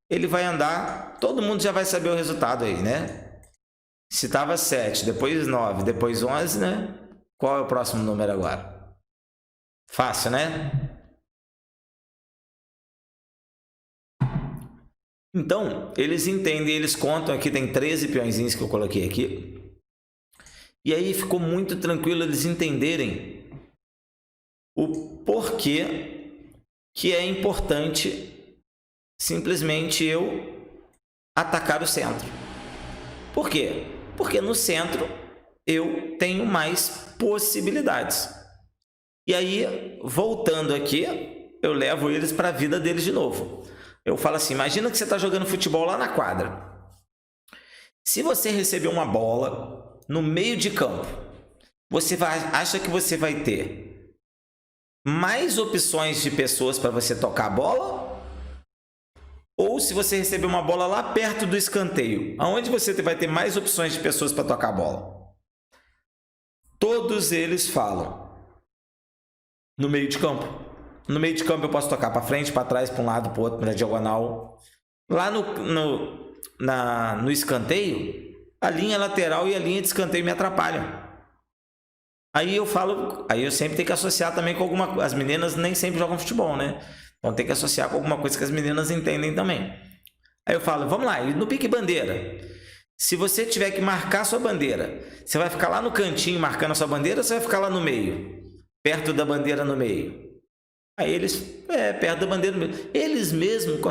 ele vai andar, todo mundo já vai saber o resultado aí, né? Se estava 7, depois 9, depois 11, né? Qual é o próximo número agora? Fácil, né? Então, eles entendem, eles contam aqui, tem 13 peõezinhos que eu coloquei aqui. E aí ficou muito tranquilo eles entenderem o porquê que é importante simplesmente eu atacar o centro. Por quê? Porque no centro eu tenho mais possibilidades. E aí, voltando aqui, eu levo eles para a vida deles de novo. Eu falo assim, imagina que você está jogando futebol lá na quadra. Se você receber uma bola no meio de campo, acha que você vai ter mais opções de pessoas para você tocar a bola? Ou se você receber uma bola lá perto do escanteio, aonde você vai ter mais opções de pessoas para tocar a bola? Todos eles falam no meio de campo. No meio de campo eu posso tocar para frente, para trás, para um lado, para o outro, para a diagonal. Lá no escanteio, a linha lateral e a linha de escanteio me atrapalham. Aí eu sempre tenho que associar também com alguma coisa. As meninas nem sempre jogam futebol, né? Então tem que associar com alguma coisa que as meninas entendem também. Aí eu falo, vamos lá, e no pique bandeira? Se você tiver que marcar sua bandeira, você vai ficar lá no cantinho marcando a sua bandeira ou você vai ficar lá no meio? Perto da bandeira no meio? Aí eles, perto da bandeira no meio. Eles mesmos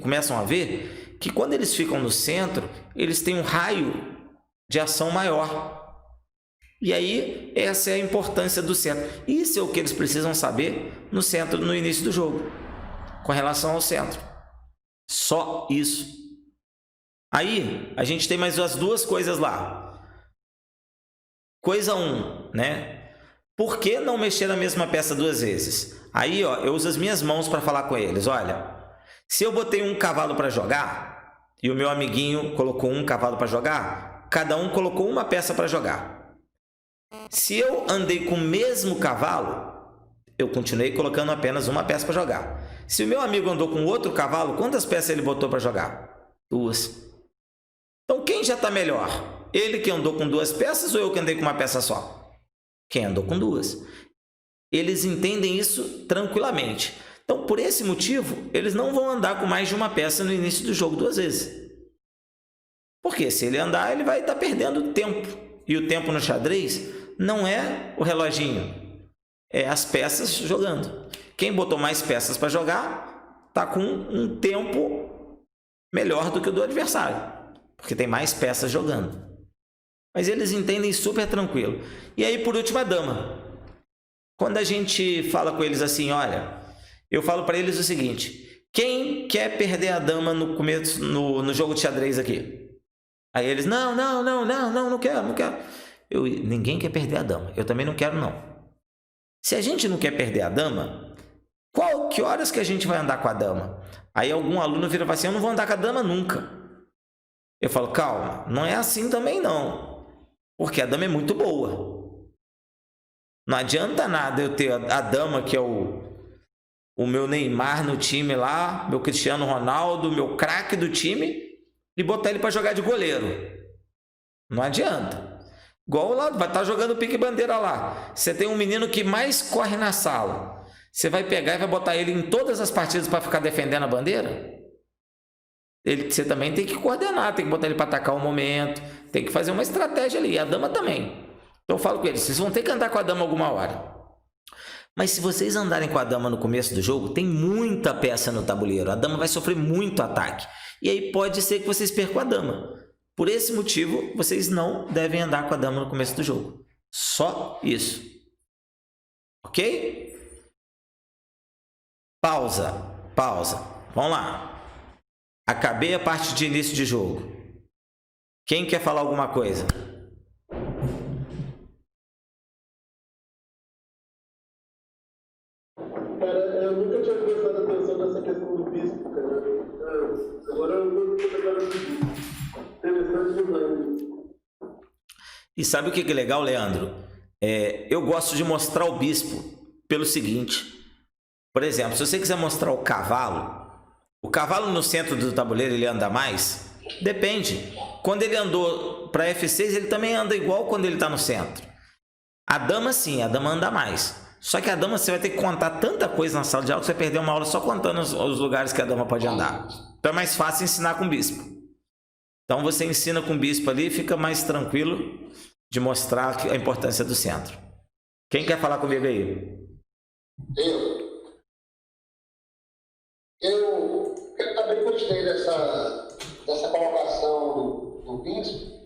começam a ver que quando eles ficam no centro, eles têm um raio de ação maior. E aí, essa é a importância do centro. Isso é o que eles precisam saber no centro, no início do jogo, com relação ao centro. Só isso. Aí, a gente tem mais as duas coisas lá. Coisa 1, né? Por que não mexer na mesma peça duas vezes? Aí, ó, eu uso as minhas mãos para falar com eles. Olha, se eu botei um cavalo para jogar e o meu amiguinho colocou um cavalo para jogar, cada um colocou uma peça para jogar. Se eu andei com o mesmo cavalo, eu continuei colocando apenas uma peça para jogar. Se o meu amigo andou com outro cavalo, quantas peças ele botou para jogar? 2. Então, quem já está melhor? Ele que andou com 2 peças ou eu que andei com uma peça só? Quem andou com 2. Eles entendem isso tranquilamente. Então, por esse motivo, eles não vão andar com mais de uma peça no início do jogo 2 vezes. Porque se ele andar, ele vai estar perdendo tempo. E o tempo no xadrez não é o reloginho, é as peças jogando. Quem botou mais peças para jogar está com um tempo melhor do que o do adversário, porque tem mais peças jogando. Mas eles entendem super tranquilo. E aí, por último, a dama. Quando a gente fala com eles assim, olha, eu falo para eles o seguinte: quem quer perder a dama no começo no jogo de xadrez aqui? Aí eles, não quero. Ninguém quer perder a dama. Eu também não quero, não. Se a gente não quer perder a dama, que horas que a gente vai andar com a dama? Aí algum aluno vira e fala assim, eu não vou andar com a dama nunca. Eu falo, calma, não é assim também não. Porque a dama é muito boa. Não adianta nada eu ter a dama, que é o meu Neymar no time lá, meu Cristiano Ronaldo, meu craque do time, e botar ele para jogar de goleiro. Não adianta. Igual lá, vai estar jogando pique-bandeira lá. Você tem um menino que mais corre na sala. Você vai pegar e vai botar ele em todas as partidas para ficar defendendo a bandeira? Você também tem que coordenar, tem que botar ele para atacar o momento, tem que fazer uma estratégia ali. E a dama também. Então eu falo com eles, vocês vão ter que andar com a dama alguma hora. Mas se vocês andarem com a dama no começo do jogo, tem muita peça no tabuleiro. A dama vai sofrer muito ataque. E aí pode ser que vocês percam a dama. Por esse motivo, vocês não devem andar com a dama no começo do jogo. Só isso. Ok? Pausa. Vamos lá. Acabei a parte de início de jogo. Quem quer falar alguma coisa? Cara, eu nunca tinha prestado atenção nessa questão do bispo, cara. Agora eu estou tentando seguir. Interessante demais. E sabe o que é legal, Leandro? Eu gosto de mostrar o bispo pelo seguinte. Por exemplo, se você quiser mostrar o cavalo no centro do tabuleiro, ele anda mais? Depende. Quando ele andou para F6, ele também anda igual quando ele está no centro. A dama sim, a dama anda mais. Só que a dama você vai ter que contar tanta coisa na sala de aula que você vai perder uma aula só contando os lugares que a dama pode andar. Então é mais fácil ensinar com o bispo. Então você ensina com o bispo ali e fica mais tranquilo de mostrar a importância do centro. Quem quer falar comigo aí? Eu também gostei dessa colocação do bispo.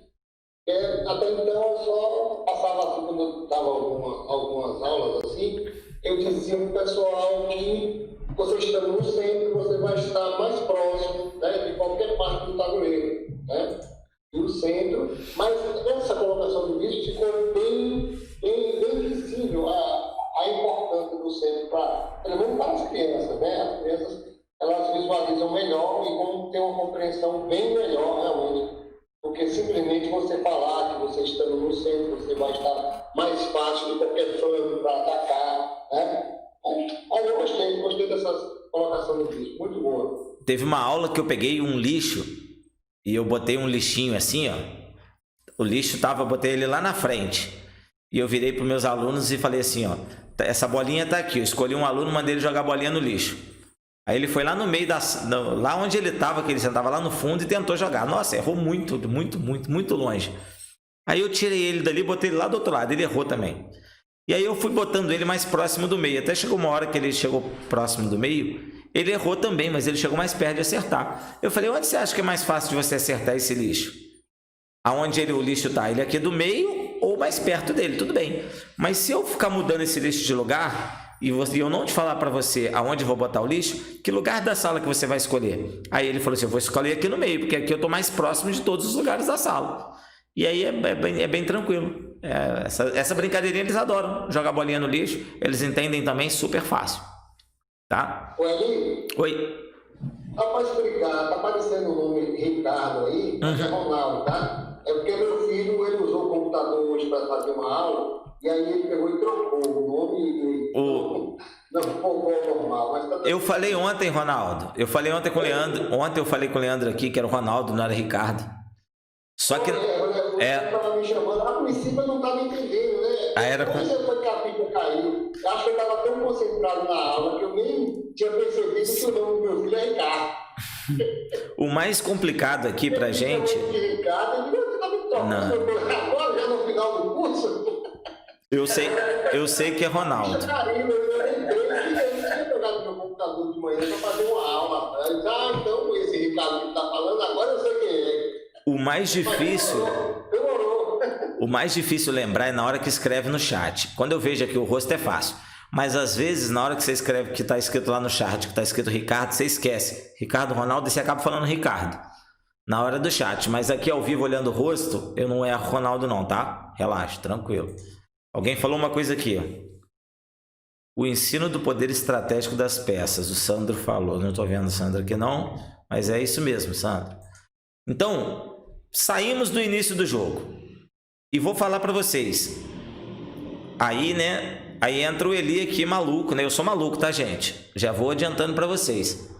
Até então eu só passava assim, quando eu dava algumas aulas assim, eu dizia para o pessoal que você estando no centro, você vai estar mais próximo, né, de qualquer parte do tabuleiro, né, do centro. Mas essa colocação do bispo ficou bem visível a importância do centro pelo menos para as crianças, né? As crianças, elas visualizam melhor e vão ter uma compreensão bem melhor realmente. Porque simplesmente você falar que você estando no centro, você vai estar mais fácil de qualquer fã para atacar, né? Aí eu gostei dessa colocação do bispo, muito boa. Teve uma aula que eu peguei um lixo e eu botei um lixinho assim, ó. O lixo eu botei ele lá na frente. E eu virei para os meus alunos e falei assim, ó, essa bolinha tá aqui. Eu escolhi um aluno, mandei ele jogar a bolinha no lixo. Aí ele foi lá no meio lá onde ele estava, que ele sentava lá no fundo e tentou jogar. Nossa, errou muito, muito, muito, muito longe. Aí eu tirei ele dali e botei ele lá do outro lado. Ele errou também. E aí eu fui botando ele mais próximo do meio. Até chegou uma hora que ele chegou próximo do meio. Ele errou também, mas ele chegou mais perto de acertar. Eu falei, onde você acha que é mais fácil de você acertar esse lixo? Aonde o lixo está? Ele aqui do meio ou mais perto dele? Tudo bem. Mas se eu ficar mudando esse lixo de lugar... e eu não te falar para você aonde eu vou botar o lixo, que lugar da sala que você vai escolher? Aí ele falou assim, eu vou escolher aqui no meio, porque aqui eu estou mais próximo de todos os lugares da sala. E aí é bem tranquilo. Essa brincadeirinha eles adoram, jogar bolinha no lixo, eles entendem também super fácil. Tá? Ô, Eli, Oi. só para explicar, tá aparecendo o nome Ricardo aí, é Ronaldo, tá? É porque meu filho, ele usou o computador hoje para fazer uma aula, e aí ele pegou e trocou o nome não ficou normal, mas tá... Eu falei ontem, Ronaldo. Eu falei ontem com o Leandro. Ontem eu falei com o Leandro aqui, que era o Ronaldo, não era Ricardo. Só que... Estava me chamando, a princípio eu não estava entendendo, né? Aí era Como você foi que a ficha caiu? Eu acho que eu estava tão concentrado na aula que eu nem tinha percebido que o nome do meu filho é Ricardo. O mais complicado aqui pra gente... Ricardo, você tá me tocando agora, já no final do curso? Eu sei que é Ronaldo. Eu tinha pegado meu computador de manhã para fazer uma aula. Então esse Ricardo que está falando, agora eu sei quem é. O mais difícil... O mais difícil lembrar é na hora que escreve no chat. Quando eu vejo aqui o rosto é fácil. Mas às vezes, na hora que você escreve que está escrito lá no chat, que está escrito Ricardo, você esquece. Ricardo Ronaldo, e você acaba falando Ricardo. Na hora do chat. Mas aqui ao vivo, olhando o rosto, eu não erro Ronaldo não, tá? Relaxa, tranquilo. Alguém falou uma coisa aqui, ó. O ensino do poder estratégico das peças. O Sandro falou. Não estou vendo o Sandro aqui não, mas é isso mesmo, Sandro. Então, saímos do início do jogo. E vou falar para vocês. Aí, né? Aí entra o Eli aqui maluco, né? Eu sou maluco, tá, gente? Já vou adiantando para vocês.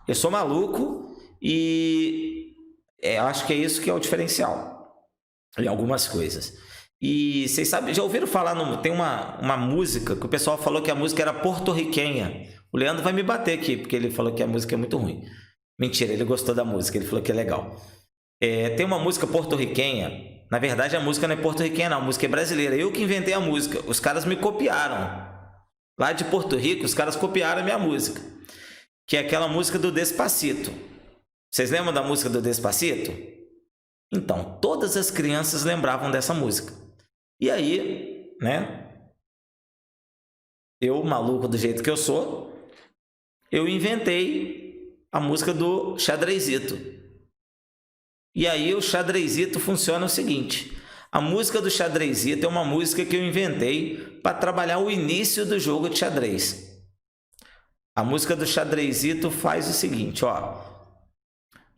Eu sou maluco e acho que é isso que é o diferencial em algumas coisas. E vocês sabem, já ouviram falar, tem uma música que o pessoal falou que a música era porto-riquenha. O Leandro vai me bater aqui, porque ele falou que a música é muito ruim. Mentira, ele gostou da música, ele falou que é legal. Tem uma música porto-riquenha. Na verdade, a música não é porto-riquenha, não. A música é brasileira. Eu que inventei a música. Os caras me copiaram. Lá de Porto Rico, os caras copiaram a minha música. Que é aquela música do Despacito. Vocês lembram da música do Despacito? Então, todas as crianças lembravam dessa música. E aí, né? Eu, maluco do jeito que eu sou, eu inventei a música do Xadrezito. E aí o Xadrezito funciona o seguinte. A música do Xadrezito é uma música que eu inventei para trabalhar o início do jogo de xadrez. A música do Xadrezito faz o seguinte, ó.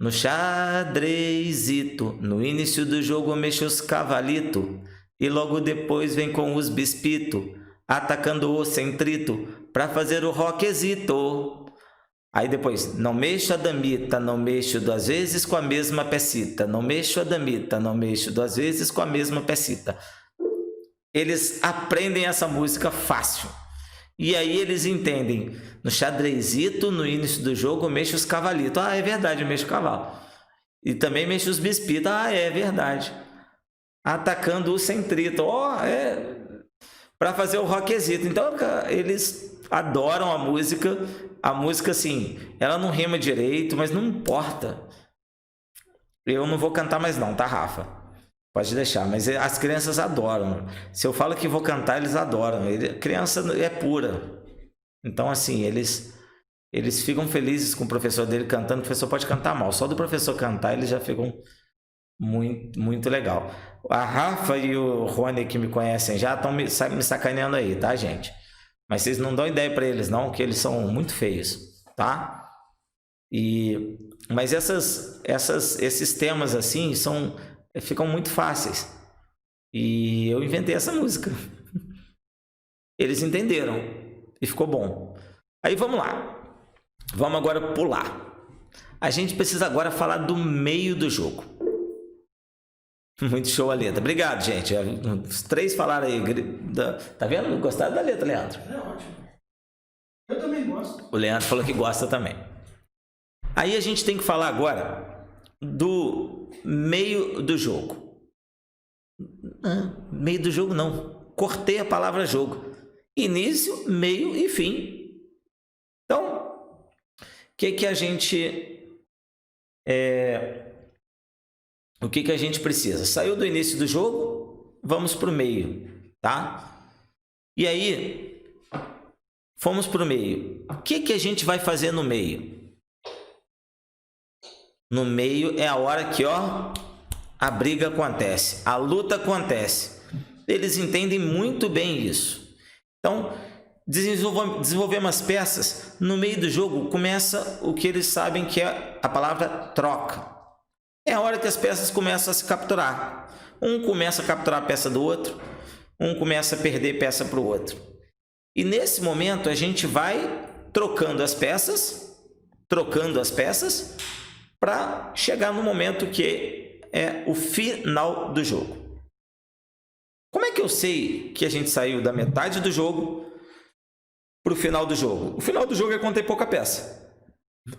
No xadrezito, no início do jogo mexe os cavalito e logo depois vem com os bispito, atacando o centrito para fazer o roquezito. Aí depois, não mexo a damita, não mexo duas vezes com a mesma pecita. Não mexo a damita, não mexo duas vezes com a mesma pecita. Eles aprendem essa música fácil. E aí eles entendem. No xadrezito, no início do jogo, mexo os cavalitos. Ah, é verdade, eu mexo o cavalo. E também mexo os bispitos. Ah, é verdade. Atacando o centrito. Para fazer o roquezito. Então, eles adoram a música. A música, assim, ela não rima direito, mas não importa. Eu não vou cantar mais não, tá, Rafa? Pode deixar, mas as crianças adoram. Se eu falo que vou cantar, eles adoram. Criança é pura. Então, assim, eles ficam felizes com o professor dele cantando. O professor pode cantar mal. Só do professor cantar, eles já ficam muito, muito legal. A Rafa e o Rony, que me conhecem já, estão me sacaneando aí, tá, gente? Mas vocês não dão ideia para eles, não, que eles são muito feios, tá? Mas esses temas, assim, ficam muito fáceis. E eu inventei essa música. Eles entenderam. E ficou bom. Aí vamos lá. Vamos agora pular. A gente precisa agora falar do meio do jogo. Muito show a letra. Obrigado, gente. Os três falaram aí. Tá vendo? Gostaram da letra, Leandro? É ótimo. Eu também gosto. O Leandro falou que gosta também. Aí a gente tem que falar agora do meio do jogo. Meio do jogo não. Cortei a palavra jogo. Início, meio e fim. Então, o que a gente precisa? Saiu do início do jogo, vamos para o meio, tá? E aí, fomos para o meio. O que a gente vai fazer no meio? No meio é a hora que, ó, a briga acontece, a luta acontece. Eles entendem muito bem isso. Então, desenvolver umas peças. No meio do jogo começa o que eles sabem que é a palavra troca. É a hora que as peças começam a se capturar. Um começa a capturar a peça do outro, um começa a perder peça para o outro. E nesse momento a gente vai trocando as peças para chegar no momento que é o final do jogo. Como é que eu sei que a gente saiu da metade do jogo para o final do jogo? O final do jogo é quando tem pouca peça.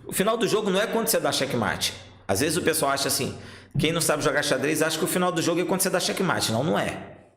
O final do jogo não é quando você dá checkmate. Às vezes o pessoal acha assim, quem não sabe jogar xadrez acha que o final do jogo é quando você dá checkmate. Não, não é.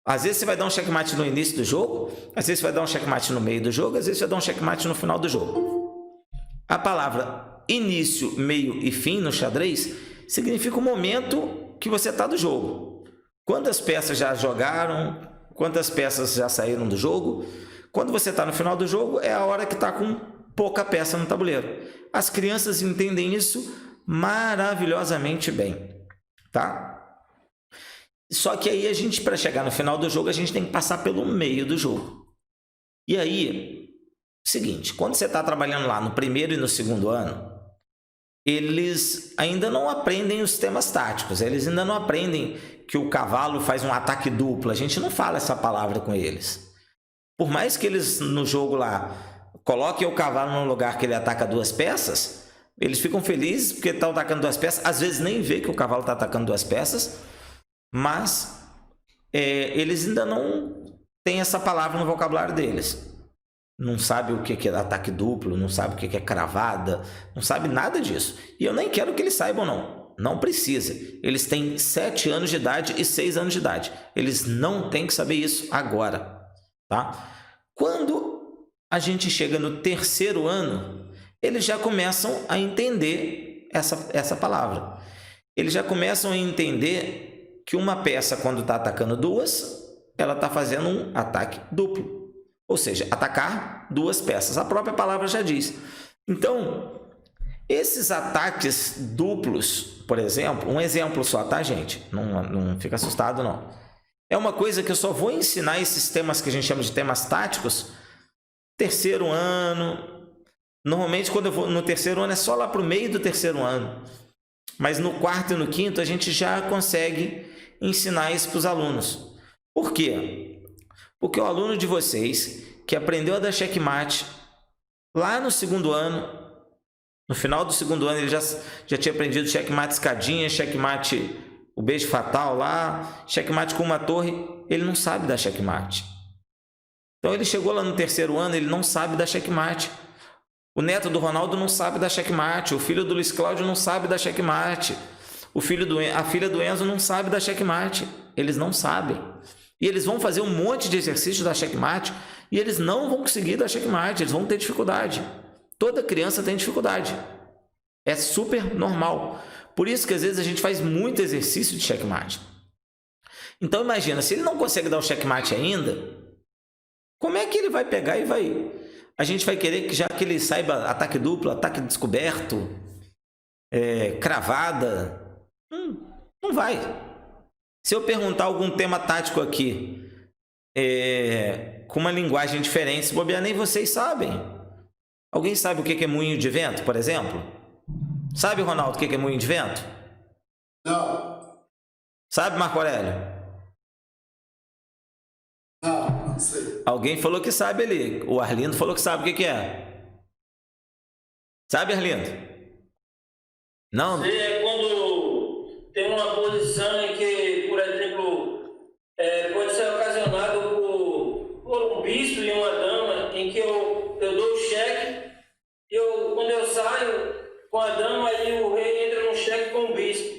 Às vezes você vai dar um checkmate no início do jogo, às vezes você vai dar um checkmate no meio do jogo, às vezes você vai dar um checkmate no final do jogo. A palavra início, meio e fim no xadrez significa o momento que você está do jogo. Quantas peças já jogaram, quantas peças já saíram do jogo. Quando você está no final do jogo, é a hora que está com pouca peça no tabuleiro. As crianças entendem isso maravilhosamente bem, tá? Só que aí a gente, para chegar no final do jogo, a gente tem que passar pelo meio do jogo. E aí, seguinte, quando você está trabalhando lá no primeiro e no segundo ano, eles ainda não aprendem os temas táticos, eles ainda não aprendem que o cavalo faz um ataque duplo, a gente não fala essa palavra com eles. Por mais que eles no jogo lá coloquem o cavalo num lugar que ele ataca duas peças, eles ficam felizes porque ele está atacando duas peças, às vezes nem vê que o cavalo está atacando duas peças, mas eles ainda não têm essa palavra no vocabulário deles. Não sabe o que é ataque duplo, não sabe o que é cravada, não sabe nada disso. E eu nem quero que eles saibam, não. Não precisa. Eles têm 7 anos de idade e 6 anos de idade. Eles não têm que saber isso agora, tá? Quando a gente chega no terceiro ano, eles já começam a entender essa palavra. Eles já começam a entender que uma peça, quando está atacando duas, ela está fazendo um ataque duplo. Ou seja, atacar duas peças. A própria palavra já diz. Então, esses ataques duplos, por exemplo, um exemplo só, tá, gente? Não fica assustado, não. É uma coisa que eu só vou ensinar esses temas que a gente chama de temas táticos terceiro ano. Normalmente, quando eu vou no terceiro ano, é só lá para o meio do terceiro ano. Mas no quarto e no quinto, a gente já consegue ensinar isso para os alunos. Por quê? Porque o aluno de vocês que aprendeu a dar checkmate lá no segundo ano, no final do segundo ano ele já tinha aprendido checkmate escadinha, checkmate o beijo fatal lá, checkmate com uma torre, ele não sabe dar checkmate. Então ele chegou lá no terceiro ano, ele não sabe dar checkmate. O neto do Ronaldo não sabe dar checkmate, o filho do Luiz Cláudio não sabe dar checkmate, a filha do Enzo não sabe dar checkmate, eles não sabem. E eles vão fazer um monte de exercícios da checkmate e eles não vão conseguir dar checkmate, eles vão ter dificuldade. Toda criança tem dificuldade. É super normal. Por isso que às vezes a gente faz muito exercício de checkmate. Então imagina, se ele não consegue dar o checkmate ainda, como é que ele vai pegar e vai... A gente vai querer que já que ele saiba ataque duplo, ataque descoberto, cravada, não vai. Se eu perguntar algum tema tático aqui, com uma linguagem diferente, se bobear, nem vocês sabem. Alguém sabe o que é moinho de vento, por exemplo? Sabe, Ronaldo, o que é moinho de vento? Não. Sabe, Marco Aurélio? Não sei. Alguém falou que sabe ali. O Arlindo falou que sabe o que é. Sabe, Arlindo? Não? É quando tem uma posição em que, por exemplo, pode ser ocasionado por um bispo e uma dama, em que eu saio com a dama e o rei entra no cheque com o bispo.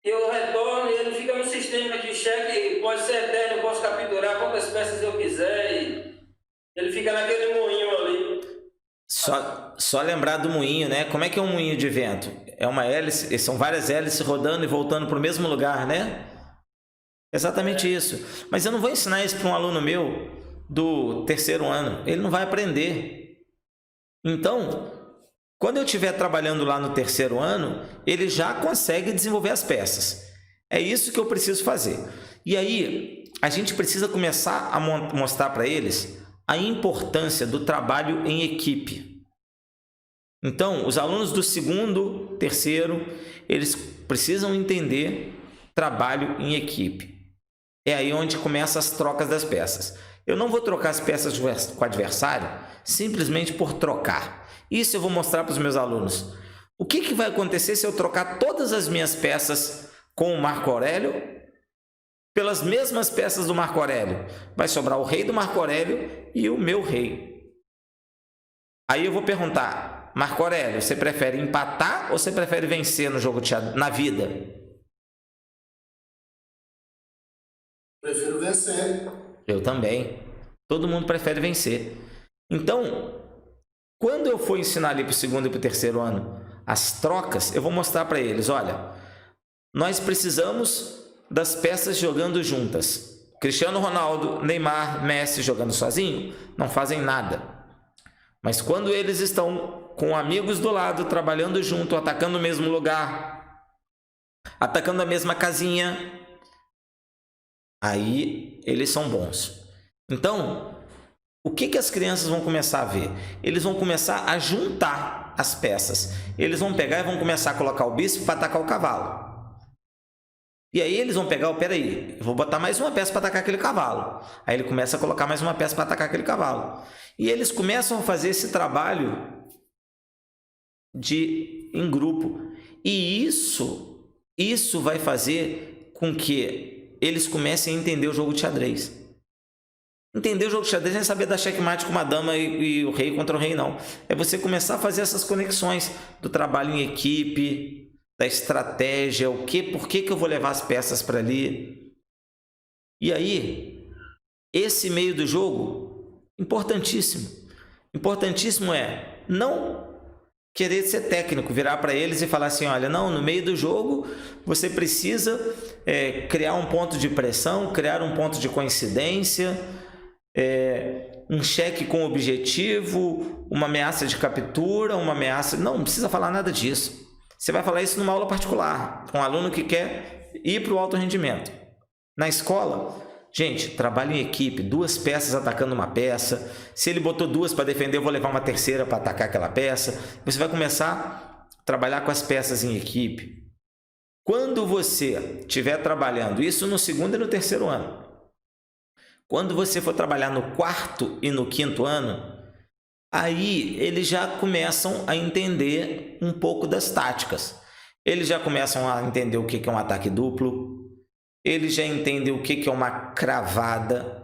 Eu retorno e ele fica no sistema de cheque, pode ser eterno, eu posso capturar quantas peças eu quiser. E ele fica naquele moinho ali. Só lembrar do moinho, né? Como é que é um moinho de vento? É uma hélice, são várias hélices rodando e voltando para o mesmo lugar, né? Exatamente isso. Mas eu não vou ensinar isso para um aluno meu do terceiro ano. Ele não vai aprender. Então, quando eu estiver trabalhando lá no terceiro ano, ele já consegue desenvolver as peças. É isso que eu preciso fazer. E aí, a gente precisa começar a mostrar para eles a importância do trabalho em equipe. Então, os alunos do segundo, terceiro, eles precisam entender trabalho em equipe. É aí onde começam as trocas das peças. Eu não vou trocar as peças com o adversário simplesmente por trocar. Isso eu vou mostrar para os meus alunos. O que vai acontecer se eu trocar todas as minhas peças com o Marco Aurélio pelas mesmas peças do Marco Aurélio? Vai sobrar o rei do Marco Aurélio e o meu rei. Aí eu vou perguntar, Marco Aurélio, você prefere empatar ou você prefere vencer no jogo de xadrez, na vida? Prefiro vencer. Eu também. Todo mundo prefere vencer. Então, quando eu for ensinar ali para o segundo e para o terceiro ano as trocas, eu vou mostrar para eles, olha, nós precisamos das peças jogando juntas. Cristiano Ronaldo, Neymar, Messi jogando sozinho, não fazem nada. Mas quando eles estão com amigos do lado, trabalhando junto, atacando o mesmo lugar, atacando a mesma casinha, aí eles são bons. Então, o que as crianças vão começar a ver? Eles vão começar a juntar as peças. Eles vão pegar e vão começar a colocar o bispo para atacar o cavalo. E aí eles vão pegar, peraí, eu vou botar mais uma peça para atacar aquele cavalo. Aí ele começa a colocar mais uma peça para atacar aquele cavalo. E eles começam a fazer esse trabalho em grupo. E isso vai fazer com que eles comecem a entender o jogo de xadrez. Entender o jogo de xadrez não é saber dar checkmate com uma dama e o rei contra o rei, não. É você começar a fazer essas conexões do trabalho em equipe, da estratégia, por que eu vou levar as peças para ali. E aí, esse meio do jogo, importantíssimo. Importantíssimo é não querer ser técnico, virar para eles e falar assim, olha, não, no meio do jogo você precisa criar um ponto de pressão, criar um ponto de coincidência, um cheque com objetivo, uma ameaça de captura, uma ameaça... Não precisa falar nada disso. Você vai falar isso numa aula particular, com um aluno que quer ir para o alto rendimento. Na escola, gente, trabalho em equipe, 2 peças atacando uma peça. Se ele botou 2 para defender, eu vou levar uma terceira para atacar aquela peça. Você vai começar a trabalhar com as peças em equipe. Quando você estiver trabalhando, isso no segundo e no terceiro ano, quando você for trabalhar no quarto e no quinto ano, aí eles já começam a entender um pouco das táticas. Eles já começam a entender o que é um ataque duplo. Eles já entendem o que é uma cravada.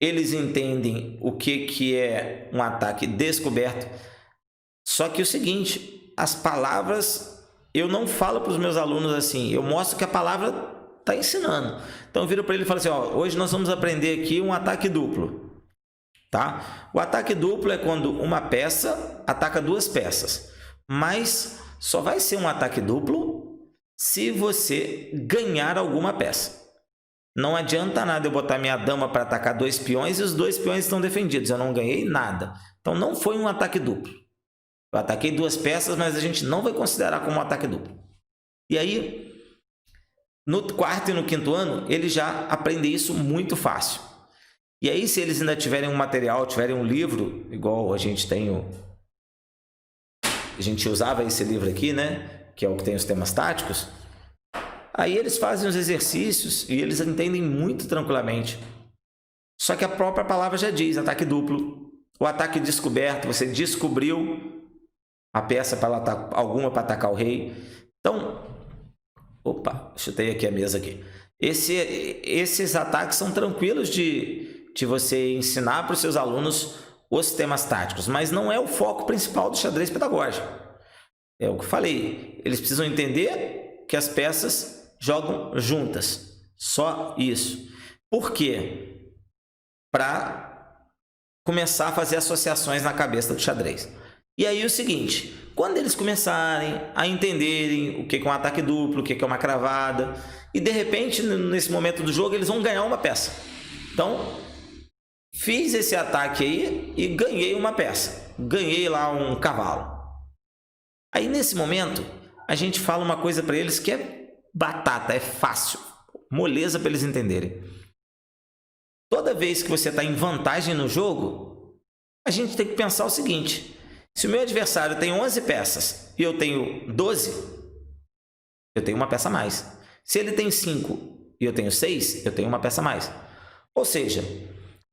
Eles entendem o que é um ataque descoberto. Só que o seguinte, as palavras, eu não falo para os meus alunos assim, eu mostro que a palavra está ensinando. Então eu viro para ele e falo assim, ó, hoje nós vamos aprender aqui um ataque duplo. Tá? O ataque duplo é quando uma peça ataca 2 peças, mas só vai ser um ataque duplo se você ganhar alguma peça. Não adianta nada eu botar minha dama para atacar 2 peões e os 2 peões estão defendidos, eu não ganhei nada. Então não foi um ataque duplo. Eu ataquei 2 peças, mas a gente não vai considerar como um ataque duplo. E aí, no quarto e no quinto ano, eles já aprendem isso muito fácil. E aí, se eles ainda tiverem um material, tiverem um livro, igual a gente tem a gente usava esse livro aqui, né? Que é o que tem os temas táticos. Aí eles fazem os exercícios e eles entendem muito tranquilamente. Só que a própria palavra já diz, ataque duplo. O ataque descoberto, você descobriu a peça para alguma para atacar o rei. Então, opa, chutei aqui a mesa aqui. Esses ataques são tranquilos de você ensinar para os seus alunos os temas táticos, mas não é o foco principal do xadrez pedagógico. É o que eu falei, eles precisam entender que as peças jogam juntas, só isso. Por quê? Para começar a fazer associações na cabeça do xadrez. E aí o seguinte, quando eles começarem a entenderem o que é um ataque duplo, o que é uma cravada, e de repente, nesse momento do jogo, eles vão ganhar uma peça. Então, fiz esse ataque aí e ganhei uma peça. Ganhei lá um cavalo. Aí, nesse momento, a gente fala uma coisa para eles que é batata, é fácil, moleza para eles entenderem. Toda vez que você está em vantagem no jogo, a gente tem que pensar o seguinte: se o meu adversário tem 11 peças e eu tenho 12, eu tenho uma peça a mais. Se ele tem 5 e eu tenho 6, eu tenho uma peça a mais. Ou seja,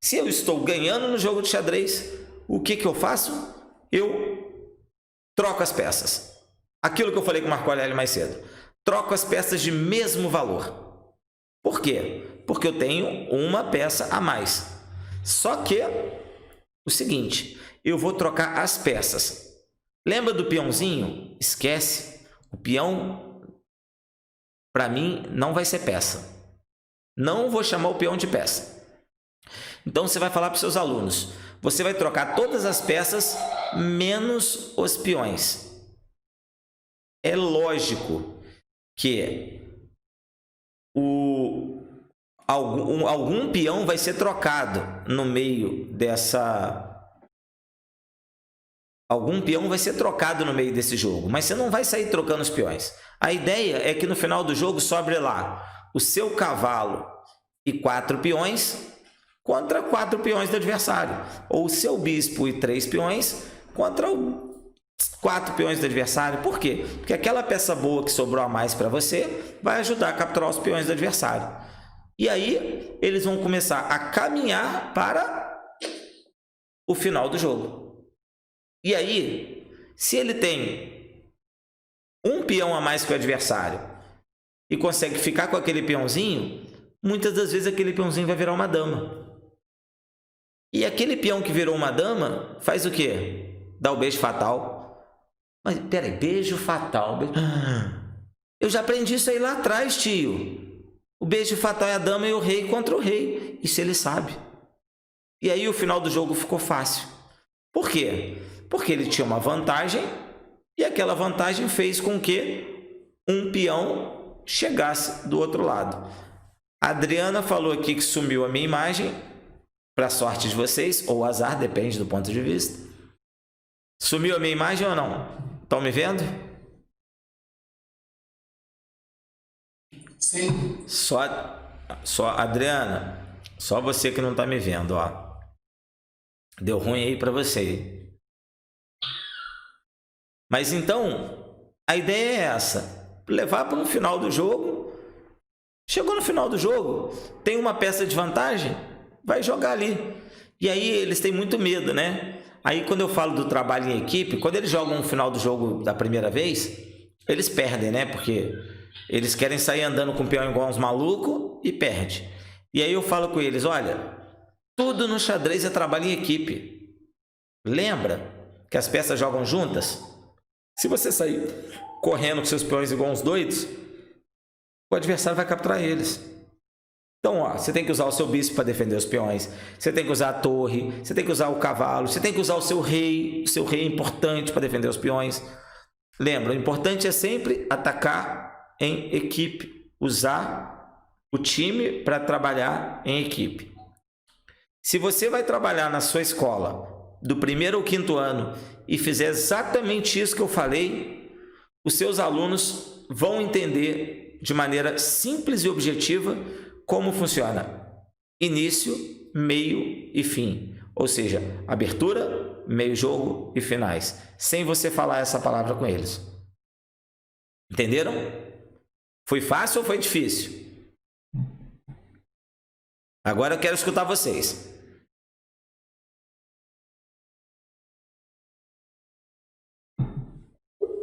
se eu estou ganhando no jogo de xadrez, o que eu faço? Eu troco as peças. Aquilo que eu falei com o Marco Aurélio mais cedo. Troco as peças de mesmo valor. Por quê? Porque eu tenho uma peça a mais. Só que, o seguinte, eu vou trocar as peças. Lembra do peãozinho? Esquece. O peão, para mim, não vai ser peça. Não vou chamar o peão de peça. Então, você vai falar para os seus alunos. Você vai trocar todas as peças, menos os peões. É lógico que algum peão vai ser trocado no meio dessa... Algum peão vai ser trocado no meio desse jogo, mas você não vai sair trocando os peões. A ideia é que no final do jogo sobre lá o seu cavalo e 4 peões contra 4 peões do adversário, ou o seu bispo e 3 peões contra 4 peões do adversário. Por quê? Porque aquela peça boa que sobrou a mais para você vai ajudar a capturar os peões do adversário. E aí eles vão começar a caminhar para o final do jogo. E aí, se ele tem um peão a mais que o adversário e consegue ficar com aquele peãozinho, muitas das vezes aquele peãozinho vai virar uma dama. E aquele peão que virou uma dama faz o quê? Dá o beijo fatal. Mas peraí, beijo fatal. Eu já aprendi isso aí lá atrás, tio. O beijo fatal é a dama e o rei contra o rei. Isso ele sabe. E aí o final do jogo ficou fácil. Por quê? Porque ele tinha uma vantagem e aquela vantagem fez com que um peão chegasse do outro lado. A Adriana falou aqui que sumiu a minha imagem, para a sorte de vocês, ou azar, depende do ponto de vista. Sumiu a minha imagem ou não? Estão me vendo? Sim. Só Adriana, só você que não está me vendo, ó. Deu ruim aí para você. Mas então, a ideia é essa: levar para o final do jogo. Chegou no final do jogo, tem uma peça de vantagem, vai jogar ali. E aí eles têm muito medo, né? Aí quando eu falo do trabalho em equipe, quando eles jogam no final do jogo da primeira vez, eles perdem, né? Porque eles querem sair andando com o peão igual uns malucos e perde. E aí eu falo com eles: olha, tudo no xadrez é trabalho em equipe. Lembra que as peças jogam juntas? Se você sair correndo com seus peões igual uns doidos, o adversário vai capturar eles. Então, ó, você tem que usar o seu bispo para defender os peões, você tem que usar a torre, você tem que usar o cavalo, você tem que usar o seu rei é importante para defender os peões. Lembra, o importante é sempre atacar em equipe, usar o time para trabalhar em equipe. Se você vai trabalhar na sua escola do 1º ao 5º ano e fizer exatamente isso que eu falei, os seus alunos vão entender de maneira simples e objetiva como funciona início, meio e fim. Ou seja, abertura, meio jogo e finais. Sem você falar essa palavra com eles. Entenderam? Foi fácil ou foi difícil? Agora eu quero escutar vocês.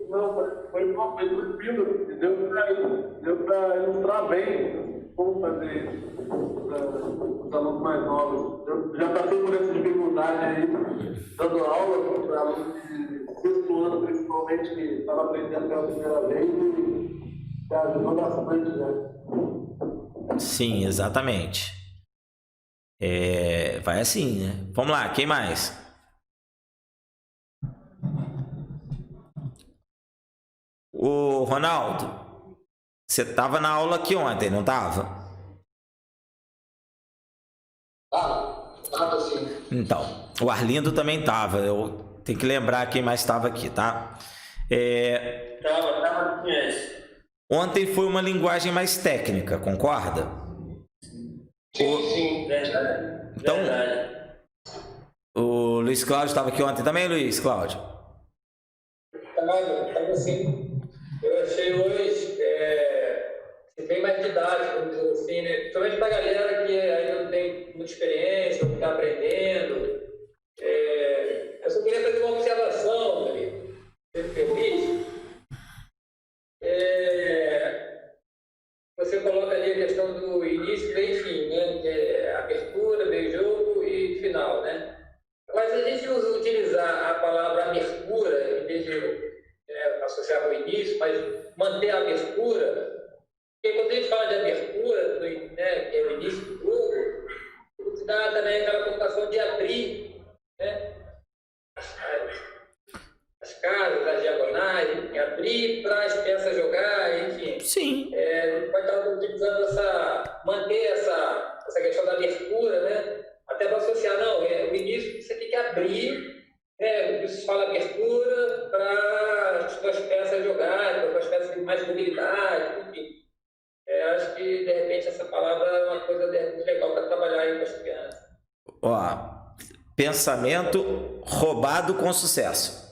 Não, foi tranquilo. Deu para ilustrar bem. como fazer os alunos mais novos. Eu já passei por essa dificuldade aí, dando aula para alunos de sexto ano, principalmente, que estavam aprendendo pela primeira vez e ajudou bastante, né? Sim, exatamente. Vai assim, né? Vamos lá, quem mais? Ô, Ronaldo, você estava na aula aqui ontem, não estava? Tava sim. Então, o Arlindo também estava. Eu tenho que lembrar quem mais estava aqui, tá? Tava conhece. Ontem foi uma linguagem mais técnica, concorda? Sim. Verdade. Então, Verdade. o Luiz Cláudio estava aqui ontem também, Luiz Cláudio? Tava assim. Eu achei hoje bem mais didático, vamos dizer assim, né? Principalmente para a galera que ainda não tem muita experiência, ou que está aprendendo. Eu só queria fazer uma observação, se você me permite. Você coloca ali a questão do início, meio e fim, né? Que é abertura, meio jogo e final, né? Mas a gente utilizar a palavra abertura, em vez de associar com o início, mas manter a abertura, porque quando a gente fala de abertura, né, que é o início do jogo, dá também aquela conotação de abrir, né, as casas, as diagonais, enfim, abrir para as peças jogar, enfim. Sim. Pode estar utilizando manter essa questão da abertura, né, até para associar, não, o início você tem que abrir, né, isso fala abertura para as suas peças jogarem, para as suas peças terem mais mobilidade, enfim. Acho que, de repente, essa palavra é uma coisa muito legal para trabalhar aí com as crianças. Ó, pensamento roubado com sucesso.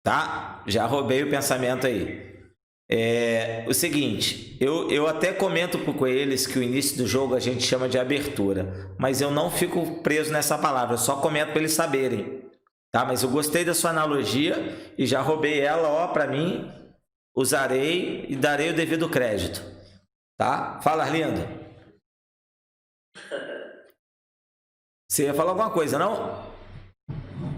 Tá? Já roubei o pensamento aí. O seguinte, eu até comento com eles que o início do jogo a gente chama de abertura, mas eu não fico preso nessa palavra, eu só comento para eles saberem. Tá? Mas eu gostei da sua analogia e já roubei ela, ó, para mim, usarei e darei o devido crédito. Tá? Fala, Arlindo. Você ia falar alguma coisa, não?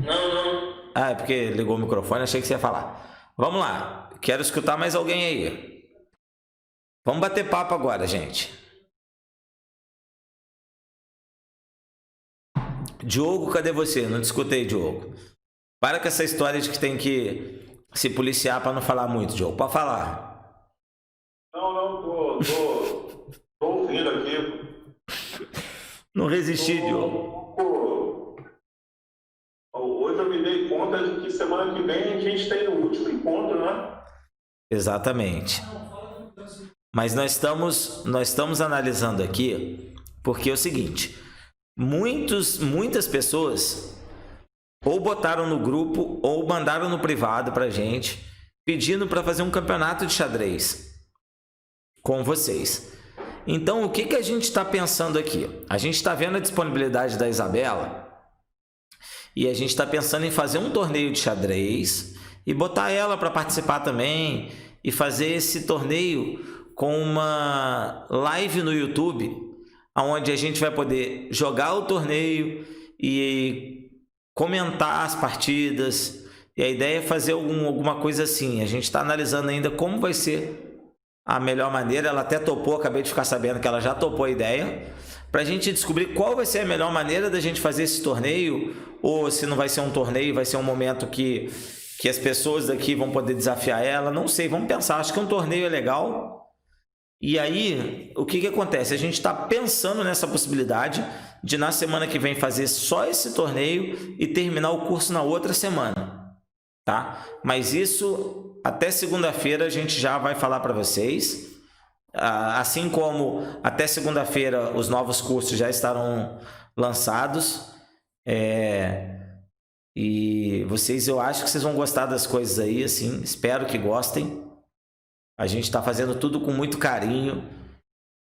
Não. Ah, é porque ligou o microfone, achei que você ia falar. Vamos lá, quero escutar mais alguém aí. Vamos bater papo agora, gente. Diogo, cadê você? Não te escutei, Diogo. Para com essa história de que tem que se policiar para não falar muito, Diogo. Pode falar. Não, tô ouvindo aqui. Não resisti, Diogo. Hoje eu me dei conta de que semana que vem a gente tem o último encontro, né? Exatamente. Mas nós estamos analisando aqui porque é o seguinte, muitas pessoas ou botaram no grupo ou mandaram no privado pra gente pedindo para fazer um campeonato de xadrez com vocês. Então, o que a gente está pensando aqui? A gente está vendo a disponibilidade da Isabela e a gente está pensando em fazer um torneio de xadrez e botar ela para participar também e fazer esse torneio com uma live no YouTube, onde a gente vai poder jogar o torneio e comentar as partidas. E a ideia é fazer alguma coisa assim. A gente está analisando ainda como vai ser a melhor maneira. Ela até topou, acabei de ficar sabendo que ela já topou a ideia, para a gente descobrir qual vai ser a melhor maneira da gente fazer esse torneio, ou se não vai ser um torneio, vai ser um momento que as pessoas daqui vão poder desafiar ela, não sei, vamos pensar. Acho que um torneio é legal. E aí, o que acontece? A gente está pensando nessa possibilidade de na semana que vem fazer só esse torneio e terminar o curso na outra semana, tá? Mas isso, até segunda-feira a gente já vai falar para vocês. Assim como até segunda-feira os novos cursos já estarão lançados. E vocês, eu acho que vocês vão gostar das coisas aí, assim, espero que gostem. A gente está fazendo tudo com muito carinho.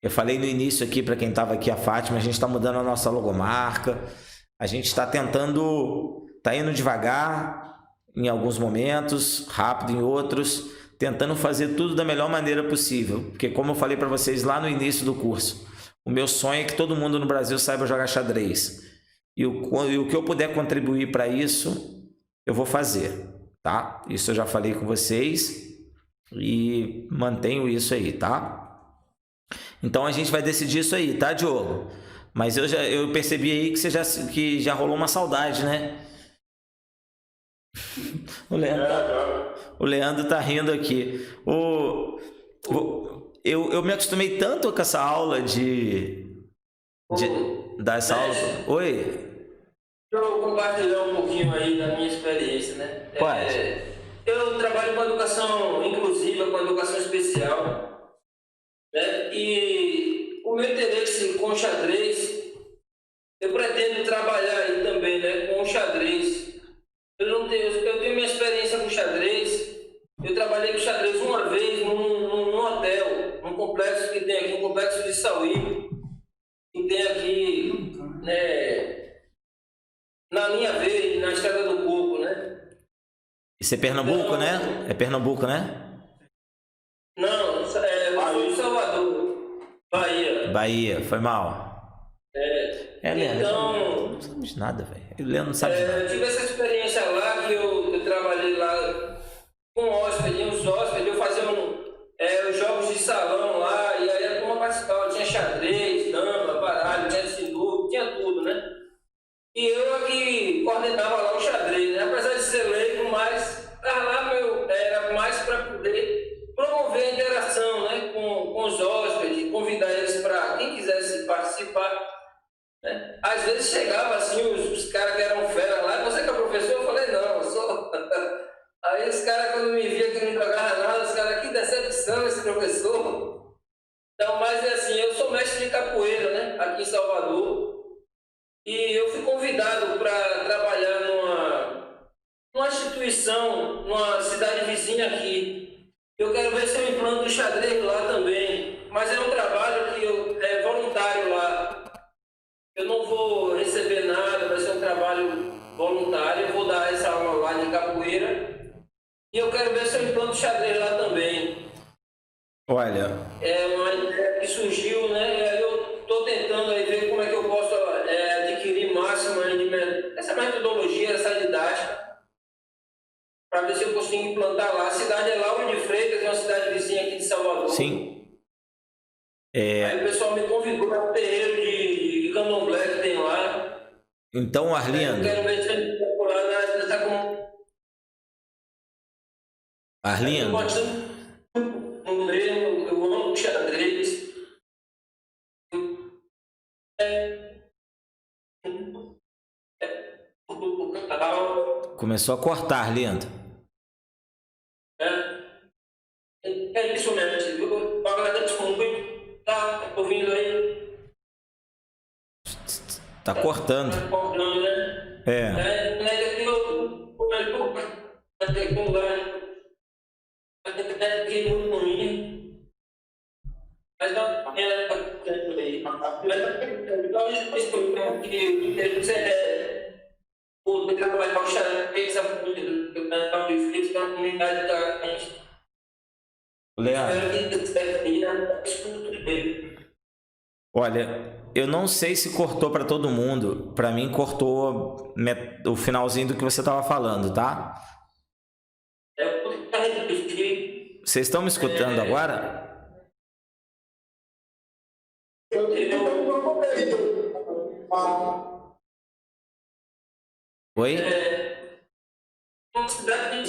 Eu falei no início aqui, para quem estava aqui, a Fátima, a gente está mudando a nossa logomarca. A gente está tentando, está indo devagar em alguns momentos, rápido em outros. tentando fazer tudo da melhor maneira possível, porque como eu falei para vocês lá no início do curso, o meu sonho é que todo mundo no Brasil saiba jogar xadrez. E o que eu puder contribuir para isso, eu vou fazer, tá? Isso eu já falei com vocês e mantenho isso aí, tá? Então a gente vai decidir isso aí, tá, Diogo? Mas eu percebi aí que já rolou uma saudade, né? O Leandro tá rindo aqui. Eu me acostumei tanto com essa aula dessa aula. Oi? Deixa eu compartilhar um pouquinho aí da minha experiência, né? Pode. Eu trabalho com educação inclusiva, com educação especial, né? E o meu interesse com xadrez, eu pretendo trabalhar aí também, né? Com o xadrez. Eu tenho minha experiência com xadrez. Eu trabalhei com xadrez uma vez num hotel, num complexo que tem aqui, um complexo de Sauípe, que tem aqui, né, na linha verde, na Estrada do Coco, né? Isso é Pernambuco, né? É Pernambuco, né? Não, eu sou de Salvador, Bahia. Bahia, foi mal. Leandro, Então, não sabemos nada, velho. O Leandro não sabe de nada. eu tive essa experiência lá, que eu trabalhei lá com os hóspedes, eu fazia os jogos de salão lá, e aí a turma participava, tinha xadrez, dama, baralho, tinha sinuca, tinha tudo, né? E eu aqui coordenava lá o xadrez, né? Apesar de ser leigo, mas lá era mais para poder promover a interação, né? Com os hóspedes, convidar eles para quem quisesse participar, né? Às vezes chegava assim os caras que eram fera lá, você que é professor? Eu falei, não, eu sou. Aí os caras, quando me via que não jogava nada, os caras, que decepção esse professor. Então, mas é assim, eu sou mestre de capoeira, né? Aqui em Salvador. E eu fui convidado para trabalhar numa instituição, numa cidade vizinha aqui. Eu quero ver se eu implanto o xadrez lá também. Mas é um trabalho que é voluntário lá. Eu não vou receber nada, vai ser um trabalho voluntário. Eu vou dar essa aula lá de capoeira. E eu quero ver se eu implanto o xadrez lá também. Olha. É uma ideia que surgiu, né? E aí eu estou tentando aí ver como é que eu posso adquirir máximo essa metodologia, essa didática, para ver se eu consigo implantar lá. A cidade é Lauro de Freitas, é uma cidade vizinha aqui de Salvador. Sim. Aí o pessoal me convidou para o terreiro de candomblé que tem lá. Então, Arlindo. Eu quero ver se eu vou lá nessa comunidade. Arlindo. Eu amo xadrez. Começou a cortar, Arlindo. É isso mesmo. Eu agradeço muito. Tá ouvindo aí? Tá cortando. Tá cortando, né? Muito ruim. Mas não é aí. Poder trabalhar o xadrez, a comunidade da gente. Leandro. Olha, eu não sei se cortou para todo mundo. Para mim cortou o finalzinho do que você estava falando, tá? Vocês estão me escutando agora? Oi? Uma cidade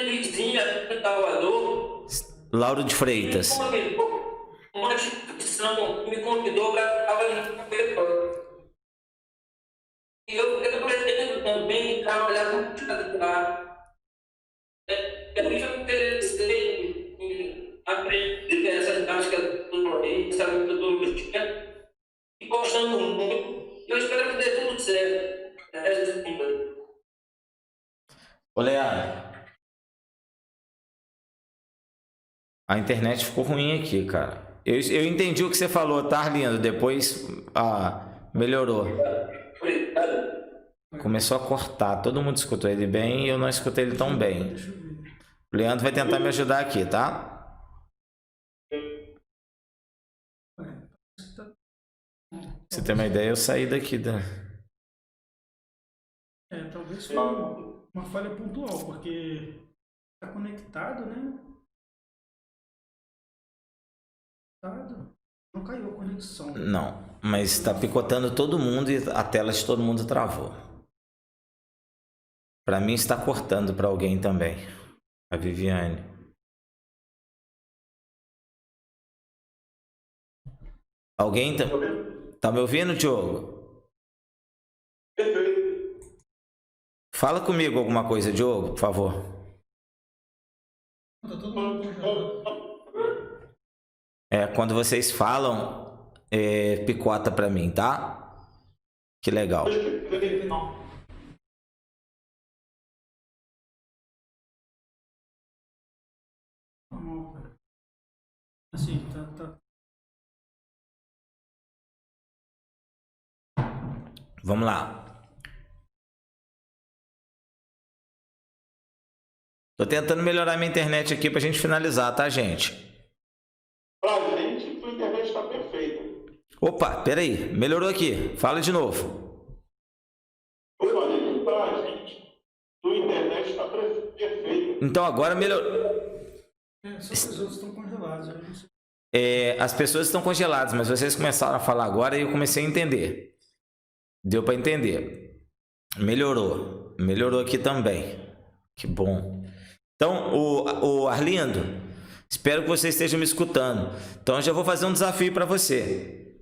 vizinha em Salvador. Lauro de Freitas. Uma instituição que me convidou para trabalhar no território. E eu pretendo também trabalhar com xadrez lá. Eu me interessei em aprender essa tática essa metodologia, e gostando muito. Eu espero que dê tudo certo. Ô, Leandro. A internet ficou ruim aqui, cara. Eu entendi o que você falou, tá, Arlindo? Depois melhorou. Obrigado. Começou a cortar. Todo mundo escutou ele bem e eu não escutei ele tão bem. Deixa eu ver. O Leandro vai tentar me ajudar aqui, tá? Tá- Pra você ter uma ideia, eu saí daqui da... talvez foi uma falha pontual, porque tá conectado, né? Não caiu a conexão. Não, mas tá picotando todo mundo e a tela de todo mundo travou. Pra mim está cortando pra alguém também. A Viviane. Alguém tá me ouvindo, Diogo? Perfeito. Fala comigo alguma coisa, Diogo, por favor. Tá todo mundo congelado. Quando vocês falam, picota pra mim, tá? Que legal. Normal, cara. Assim, tá. Vamos lá. Tô tentando melhorar minha internet aqui pra gente finalizar, tá, gente? Pra gente, a internet está perfeita. Opa, peraí. Melhorou aqui. Fala de novo. Eu falei que pra gente, a internet está perfeita. Então agora melhorou. Só que os outros estão congelados. Eu não sei. As pessoas estão congeladas, mas vocês começaram a falar agora e eu comecei a entender. Deu para entender. Melhorou. Melhorou aqui também. Que bom. Então, o Arlindo, espero que você esteja me escutando. Então, eu já vou fazer um desafio para você.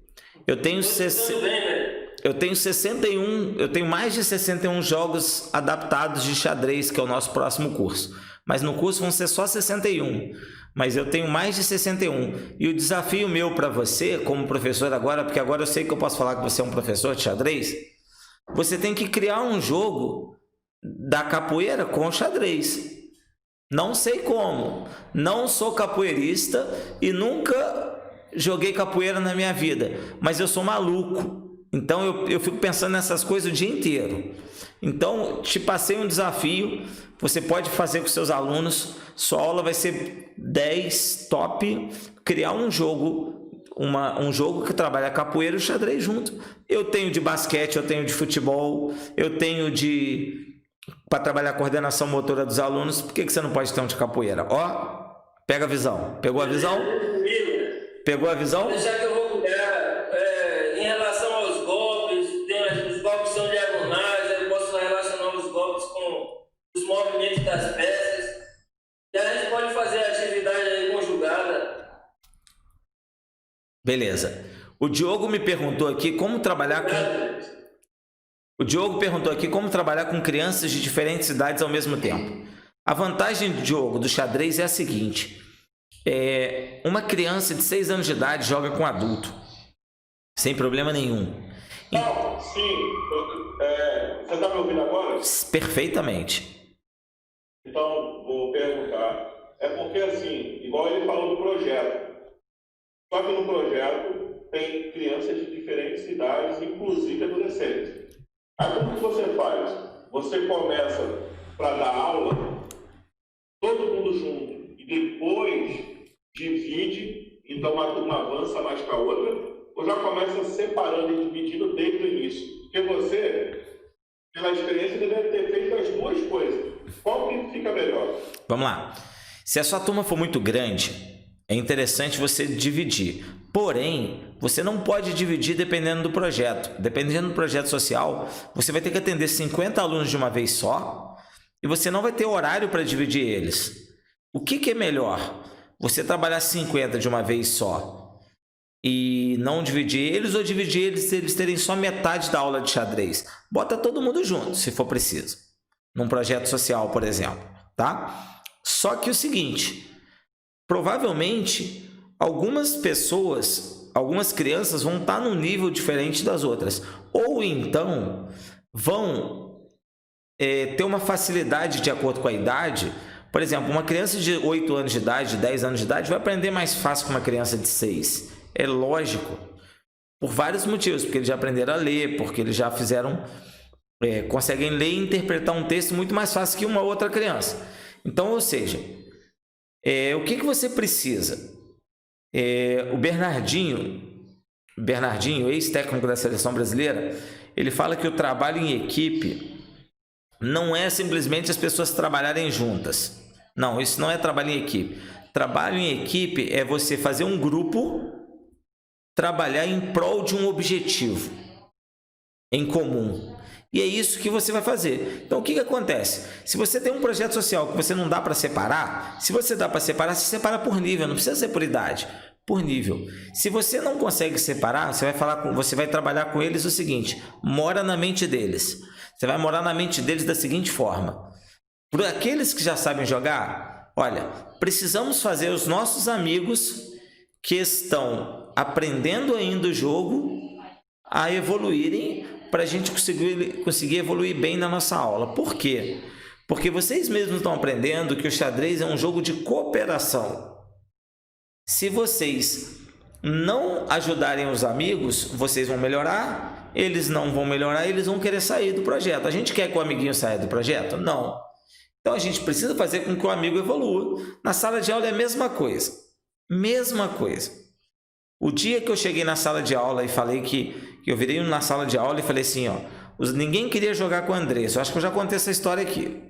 Eu tenho 61, eu tenho mais de 61 jogos adaptados de xadrez, que é o nosso próximo curso. Mas no curso vão ser só 61. Mas eu tenho mais de 61. E o desafio meu para você, como professor agora, porque agora eu sei que eu posso falar que você é um professor de xadrez, você tem que criar um jogo da capoeira com xadrez. Não sei como. Não sou capoeirista e nunca joguei capoeira na minha vida. Mas eu sou maluco. Então eu fico pensando nessas coisas o dia inteiro. Então, te passei um desafio. Você pode fazer com seus alunos. Sua aula vai ser 10 top. Criar um jogo, um jogo que trabalha capoeira e o xadrez junto. Eu tenho de basquete, eu tenho de futebol, eu tenho para trabalhar a coordenação motora dos alunos. Por que você não pode ter um de capoeira? Ó, pega a visão. Pegou a visão? Pegou a visão? Deixar que eu vou cuidar. Em relação aos golpes, os golpes são diagonais, eu posso relacionar os golpes com os movimentos das peças. E a gente pode fazer a atividade aí conjugada. Beleza. O Diogo me perguntou aqui como trabalhar com... O Diogo perguntou aqui como trabalhar com crianças de diferentes idades ao mesmo tempo. A vantagem, Diogo, do xadrez é a seguinte. Uma criança de 6 anos de idade joga com um adulto. Sem problema nenhum. Não, sim. Você está me ouvindo agora? Perfeitamente. Então, vou perguntar. É porque, assim, igual ele falou do projeto. Só que no projeto tem crianças de diferentes idades, inclusive adolescentes. Aí como que você faz? Você começa para dar aula, todo mundo junto, e depois divide, então uma turma avança mais para a outra, ou já começa separando e dividindo desde o início? Porque você, pela experiência, deve ter feito as duas coisas. Qual que fica melhor? Vamos lá. Se a sua turma for muito grande, é interessante você dividir. Porém, você não pode dividir dependendo do projeto. Dependendo do projeto social, você vai ter que atender 50 alunos de uma vez só e você não vai ter horário para dividir eles. O que é melhor? Você trabalhar 50 de uma vez só e não dividir eles, ou dividir eles se eles terem só metade da aula de xadrez? Bota todo mundo junto, se for preciso. Num projeto social, por exemplo, tá? Só que o seguinte... Provavelmente, algumas pessoas, algumas crianças vão estar num nível diferente das outras. Ou então, vão ter uma facilidade de acordo com a idade. Por exemplo, uma criança de 8 anos de idade, de 10 anos de idade, vai aprender mais fácil que uma criança de 6. É lógico. Por vários motivos. Porque eles já aprenderam a ler, porque eles já fizeram conseguem ler e interpretar um texto muito mais fácil que uma outra criança. Então, ou seja, o que você precisa? O Bernardinho, ex-técnico da seleção brasileira, ele fala que o trabalho em equipe não é simplesmente as pessoas trabalharem juntas. Não, isso não é trabalho em equipe. Trabalho em equipe é você fazer um grupo trabalhar em prol de um objetivo em comum. E é isso que você vai fazer. Então, o que acontece? Se você tem um projeto social que você não dá para separar, se você dá para separar, se separa por nível, não precisa ser por idade, por nível. Se você não consegue separar, você vai trabalhar com eles o seguinte: mora na mente deles. Você vai morar na mente deles da seguinte forma: para aqueles que já sabem jogar, olha, precisamos fazer os nossos amigos que estão aprendendo ainda o jogo a evoluírem, para a gente conseguir evoluir bem na nossa aula. Por quê? Porque vocês mesmos estão aprendendo que o xadrez é um jogo de cooperação. Se vocês não ajudarem os amigos, vocês vão melhorar, eles não vão melhorar, eles vão querer sair do projeto. A gente quer que o amiguinho saia do projeto? Não. Então a gente precisa fazer com que o amigo evolua. Na sala de aula é a mesma coisa. Mesma coisa. O dia que eu cheguei na sala de aula e falei que eu virei na sala de aula e falei assim, ó, ninguém queria jogar com a Andressa. Eu acho que eu já contei essa história aqui.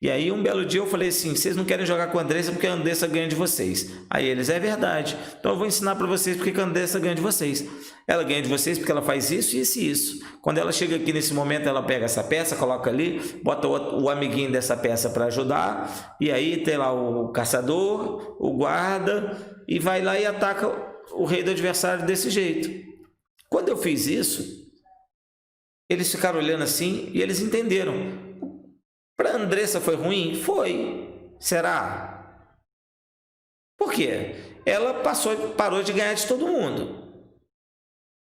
E aí um belo dia eu falei assim: vocês não querem jogar com a Andressa porque a Andressa ganha de vocês. Aí eles: é verdade. Então eu vou ensinar para vocês porque a Andressa ganha de vocês. Ela ganha de vocês porque ela faz isso, isso e isso. Quando ela chega aqui nesse momento, ela pega essa peça, coloca ali, bota o amiguinho dessa peça para ajudar. E aí tem lá o caçador, o guarda, e vai lá e ataca o rei do adversário desse jeito. Quando eu fiz isso, eles ficaram olhando assim e eles entenderam. Para a Andressa foi ruim? Foi. Será? Por quê? Ela parou de ganhar de todo mundo.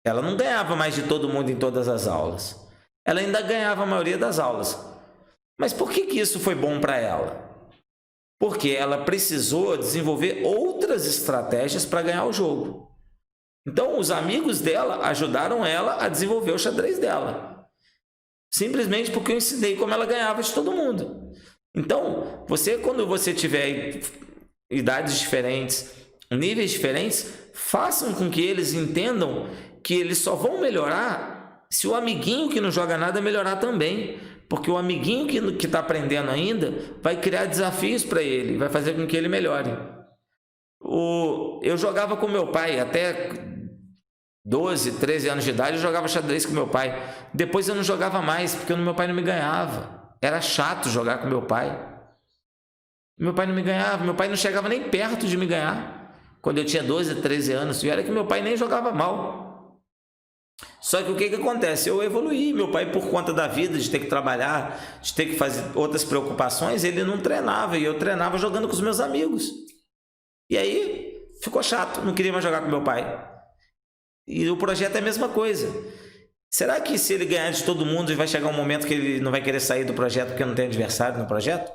Ela não ganhava mais de todo mundo em todas as aulas. Ela ainda ganhava a maioria das aulas. Mas por que isso foi bom para ela? Porque ela precisou desenvolver outras estratégias para ganhar o jogo. Então, os amigos dela ajudaram ela a desenvolver o xadrez dela. Simplesmente porque eu ensinei como ela ganhava de todo mundo. Então, quando você tiver idades diferentes, níveis diferentes, façam com que eles entendam que eles só vão melhorar se o amiguinho que não joga nada melhorar também. Porque o amiguinho que está aprendendo ainda vai criar desafios para ele, vai fazer com que ele melhore. Eu jogava com meu pai até 12, 13 anos de idade, eu jogava xadrez com meu pai. Depois eu não jogava mais, porque meu pai não me ganhava. Era chato jogar com meu pai. Meu pai não me ganhava, meu pai não chegava nem perto de me ganhar. Quando eu tinha 12, 13 anos, e era que meu pai nem jogava mal. Só que o que acontece? Eu evoluí. Meu pai, por conta da vida, de ter que trabalhar, de ter que fazer outras preocupações, ele não treinava, e eu treinava jogando com os meus amigos. E aí, ficou chato, não queria mais jogar com meu pai. E o projeto é a mesma coisa. Será que se ele ganhar de todo mundo, vai chegar um momento que ele não vai querer sair do projeto porque não tem adversário no projeto?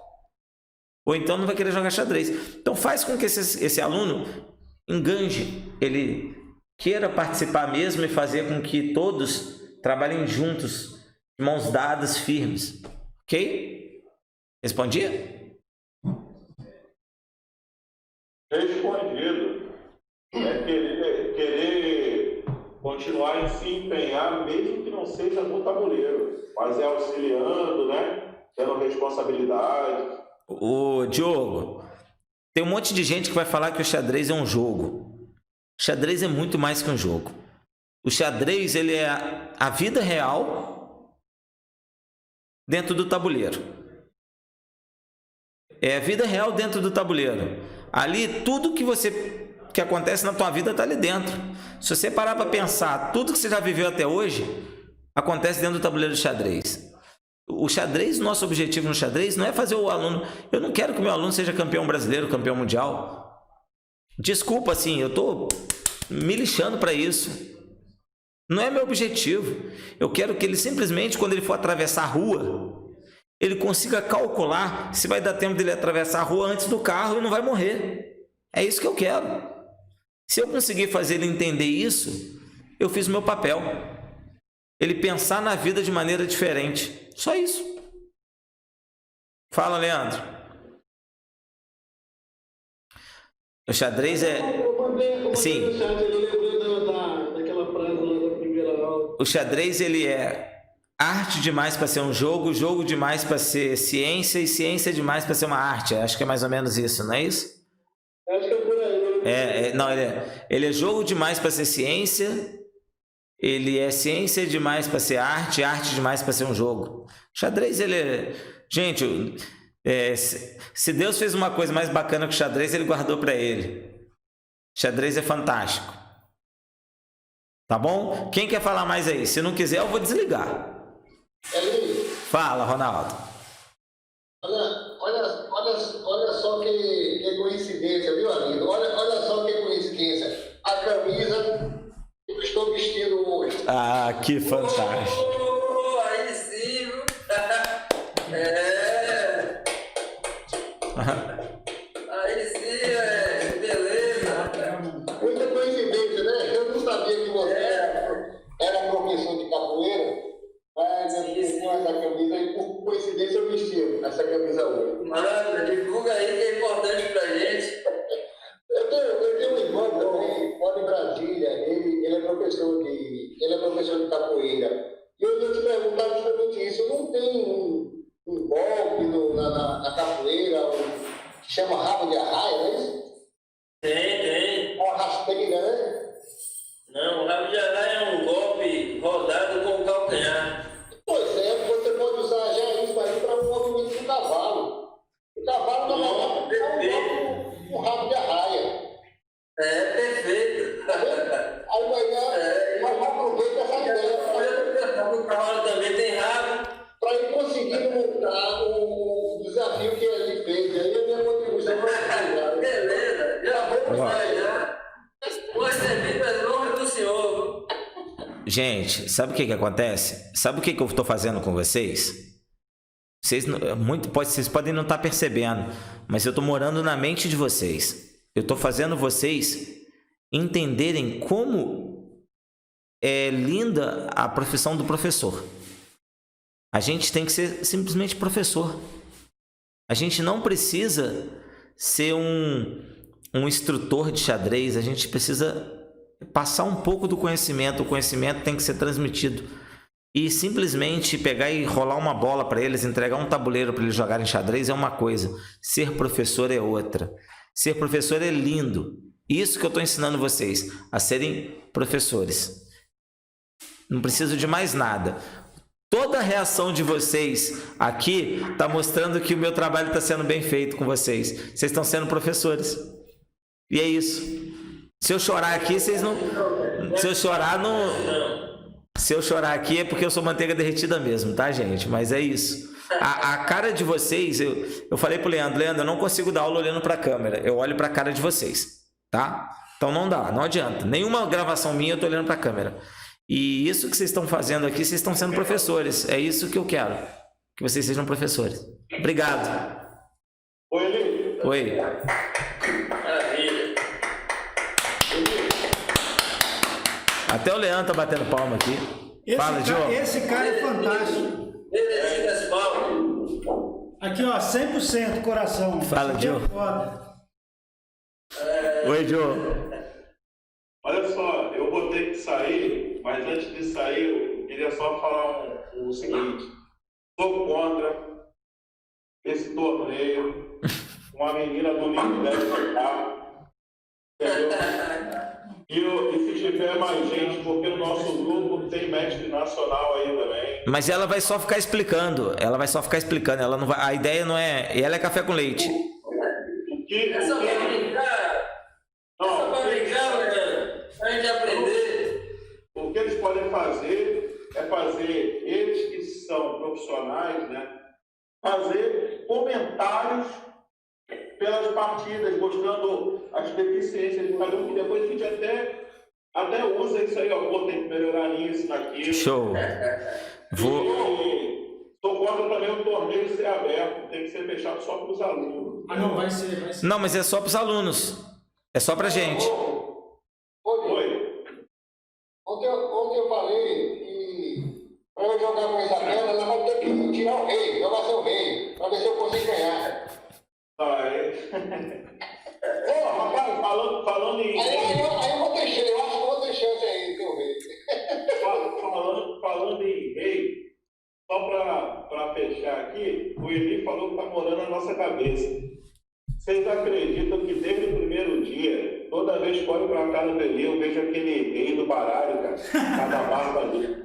Ou então não vai querer jogar xadrez? Então faz com que esse aluno enganje, ele queira participar mesmo e fazer com que todos trabalhem juntos, de mãos dadas, firmes. Ok? Respondia? Respondido. É querer continuar em se empenhar, mesmo que não seja no tabuleiro, mas é auxiliando, né? Tendo responsabilidade. Ô, Diogo, tem um monte de gente que vai falar que o xadrez é um jogo. O xadrez é muito mais que um jogo. O xadrez, ele é a vida real dentro do tabuleiro. É a vida real dentro do tabuleiro. Ali, tudo que acontece na tua vida está ali dentro. Se você parar para pensar, tudo que você já viveu até hoje acontece dentro do tabuleiro de xadrez. O xadrez, nosso objetivo no xadrez não é fazer o aluno... Eu não quero que o meu aluno seja campeão brasileiro, campeão mundial. Desculpa, assim, eu estou me lixando para isso. Não é meu objetivo. Eu quero que ele simplesmente, quando ele for atravessar a rua, ele consiga calcular se vai dar tempo dele atravessar a rua antes do carro e não vai morrer. É isso que eu quero. Se eu conseguir fazer ele entender isso, eu fiz o meu papel. ele pensar na vida de maneira diferente. Só isso. Fala, Leandro. O xadrez é... Sim. O xadrez, ele é arte demais para ser um jogo, jogo demais para ser ciência e ciência demais para ser uma arte. Acho que é mais ou menos isso, não é isso? Acho que é por aí. Não, ele é jogo demais para ser ciência, ele é ciência demais para ser arte, arte demais para ser um jogo. O xadrez, ele é... Gente, se Deus fez uma coisa mais bacana que o xadrez, ele guardou para ele. O xadrez é fantástico. Tá bom? Quem quer falar mais aí? Se não quiser, eu vou desligar. Fala, Ronaldo. Olha só que coincidência, viu, amigo? Olha só que coincidência. A camisa que eu estou vestindo hoje. Ah, que fantástico. Aí sim, viu? Aí sim, beleza. Muita coincidência, né? Eu não sabia que você era professor de capoeira, mas eu tenho essa camisa e por coincidência eu vesti essa camisa hoje. Mano, divulga aí que é importante pra gente. Eu tenho um irmão também, mora em Brasília, ele é professor de capoeira. E eu ia te perguntar justamente isso, não tem um golpe na capoeira, que chama rabo de arraia, não é isso? Tem. Uma rasteira, né? Não, o rabo de arraia é um golpe rodado com o calcanhar. Pois é, você pode usar já isso aí para um movimento do cavalo. O cavalo não é um rabo de arraia. É, perfeito. Aí vai aproveitar essa ideia. O cavalo também tem rabo. Para ir conseguindo montar o desafio que ele fez. Aí a minha contribuição para Beleza, já vou começar já. Vou servir das honras do senhor. Gente, sabe o que acontece? Sabe o que eu estou fazendo com vocês? Vocês podem não estar percebendo, mas eu estou morando na mente de vocês. Eu estou fazendo vocês entenderem como é linda a profissão do professor. A gente tem que ser simplesmente professor. A gente não precisa ser um instrutor de xadrez, a gente precisa passar um pouco do conhecimento. O conhecimento tem que ser transmitido. E simplesmente pegar e rolar uma bola para eles, entregar um tabuleiro para eles jogarem xadrez é uma coisa. Ser professor é outra. Ser professor é lindo. Isso que eu estou ensinando vocês, a serem professores. Não preciso de mais nada. Toda a reação de vocês aqui está mostrando que o meu trabalho está sendo bem feito com vocês. Vocês estão sendo professores. E é isso. Se eu chorar aqui, vocês não... Se eu chorar aqui é porque eu sou manteiga derretida mesmo, tá, gente? Mas é isso. A cara de vocês, eu falei pro Leandro, eu não consigo dar aula olhando para a câmera. Eu olho para a cara de vocês, tá? Então não dá, não adianta. Nenhuma gravação minha eu tô olhando para a câmera. E isso que vocês estão fazendo aqui, vocês estão sendo professores. É isso que eu quero. Que vocês sejam professores. Obrigado. Oi, Eli. Oi. Maravilha. Até o Leandro tá batendo palma aqui. Fala, Diogo. Esse cara é fantástico. Beleza, das palmas. Aqui, ó, 100% coração. Fala, Isso aqui é Diogo. foda. Oi, Diogo. Olha só, eu vou ter que sair, mas antes de sair, eu queria só falar o seguinte. Sou contra esse torneio. Uma menina do Rio deve jogar. Entendeu? E se tiver mais gente, porque o nosso grupo tem mestre nacional aí também. Mas ela vai só ficar explicando. Ela não vai, a ideia não é... Ela é café com leite. É só pra brincar. É só pra brincar, mano. Pra gente aprender. O que eles podem fazer é fazer, eles que são profissionais, né? Fazer comentários pelas partidas, mostrando as deficiências de cada um, que depois a gente até usa isso aí, ó, pô, tem que melhorar nisso, naquilo. Show. Estou contra também o torneio ser aberto, tem que ser fechado só para os alunos. Ah, não, vai ser. Não, mas é só para os alunos. É só pra gente. Oi. Ontem eu falei que Ô, rapaz, falando em Aí rei, eu vou deixar, eu acho que eu vou deixar isso aí, que eu vejo. falando em rei, só para fechar aqui, o Eli falou que tá morando na nossa cabeça. Vocês acreditam que desde o primeiro dia, toda vez que olho para a cara do Eli, eu vejo aquele rei do baralho, cara, cada barba ali.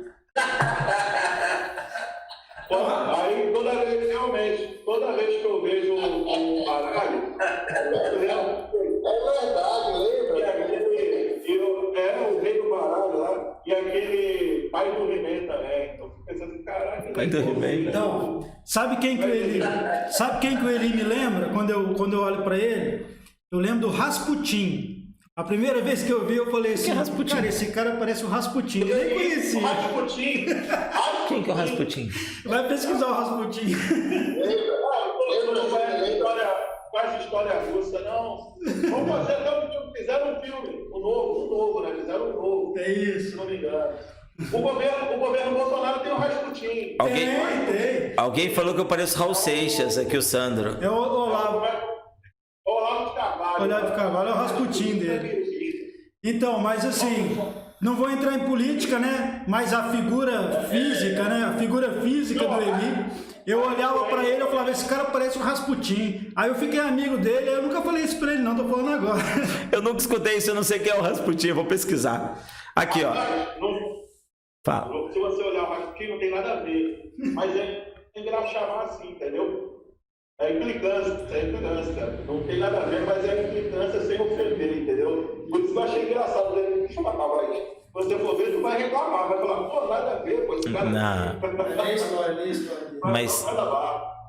Aí toda vez que eu vejo o baralho, eu lembro. É verdade, lembra? E o rei do baralho lá, e aquele pai do He-Man também. Eu fico pensando assim, caraca. Pai do He-Man. Então, sabe quem que o Eli me lembra quando eu olho pra ele? Eu lembro do Rasputin. A primeira vez que eu vi, eu falei assim, cara, esse cara parece o Rasputin. Eu nem conhecia. Rasputin. Quem que é o Rasputin? Vai pesquisar o Rasputin. Não faz história russa, não. Vamos fazer até um filme. Fizeram um filme, o novo, né? Fizeram um novo. É isso. Se não me engano. O governo Bolsonaro tem o Rasputin. Tem. Alguém falou que eu pareço Raul Seixas, aqui o Sandro. É o Olavo. Olavo de Carvalho. Olavo de Carvalho é o Rasputin dele. Então, mas assim, não vou entrar em política, né? Mas a figura física, né? A figura física do Eli, eu olhava pra ele e falava, esse cara parece o Rasputin. Aí eu fiquei amigo dele, eu nunca falei isso pra ele não, tô falando agora. Eu nunca escutei isso, eu não sei quem é o Rasputin, eu vou pesquisar. Aqui, ó. Fala. Se você olhar o Rasputin, não tem nada a ver. Mas é engraçado chamar assim, entendeu? É implicância, cara. Não tem nada a ver, mas é implicância sem ofender, entendeu? Por isso que eu achei engraçado. Deixa eu matar, vai. Se você for ver, tu vai reclamar, vai falar, pô, nada a ver, pô, esse cara. Não. Mas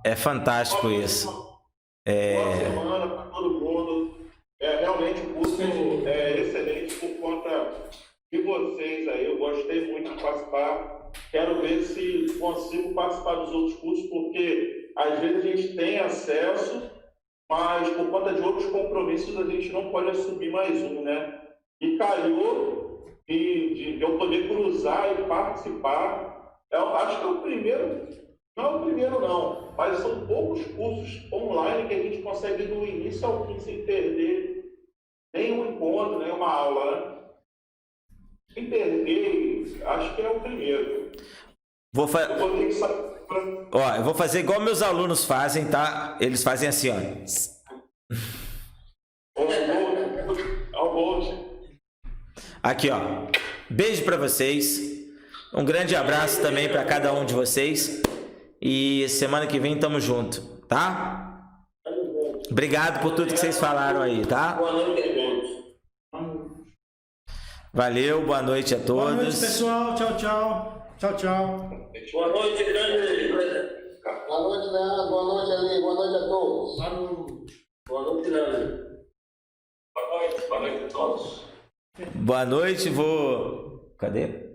é fantástico isso. Boa semana para todo mundo. Realmente o curso é excelente por conta de vocês aí. Eu gostei muito de participar. Quero ver se consigo participar dos outros cursos, porque às vezes a gente tem acesso, mas por conta de outros compromissos a gente não pode assumir mais um, né? E calhou de eu poder cruzar e participar. Eu acho que é o primeiro, não é o primeiro não, mas são poucos cursos online que a gente consegue do início ao fim sem perder nenhum encontro, nenhuma aula, né? Sem perder, acho que é o primeiro. Eu vou ter que sair. Ó, eu vou fazer igual meus alunos fazem, tá? Eles fazem assim, ó. Aqui, ó. Beijo pra vocês. Um grande abraço também pra cada um de vocês. E semana que vem tamo junto, tá? Obrigado por tudo que vocês falaram aí, tá? Boa noite a todos. Valeu, boa noite a todos. Boa noite, pessoal. Tchau, tchau. Tchau, tchau. Boa noite, grande. Boa noite, Leandro. Boa noite, Ali. Boa noite a todos. Boa noite, Leandro. Boa noite a todos. Boa noite, vou... Cadê?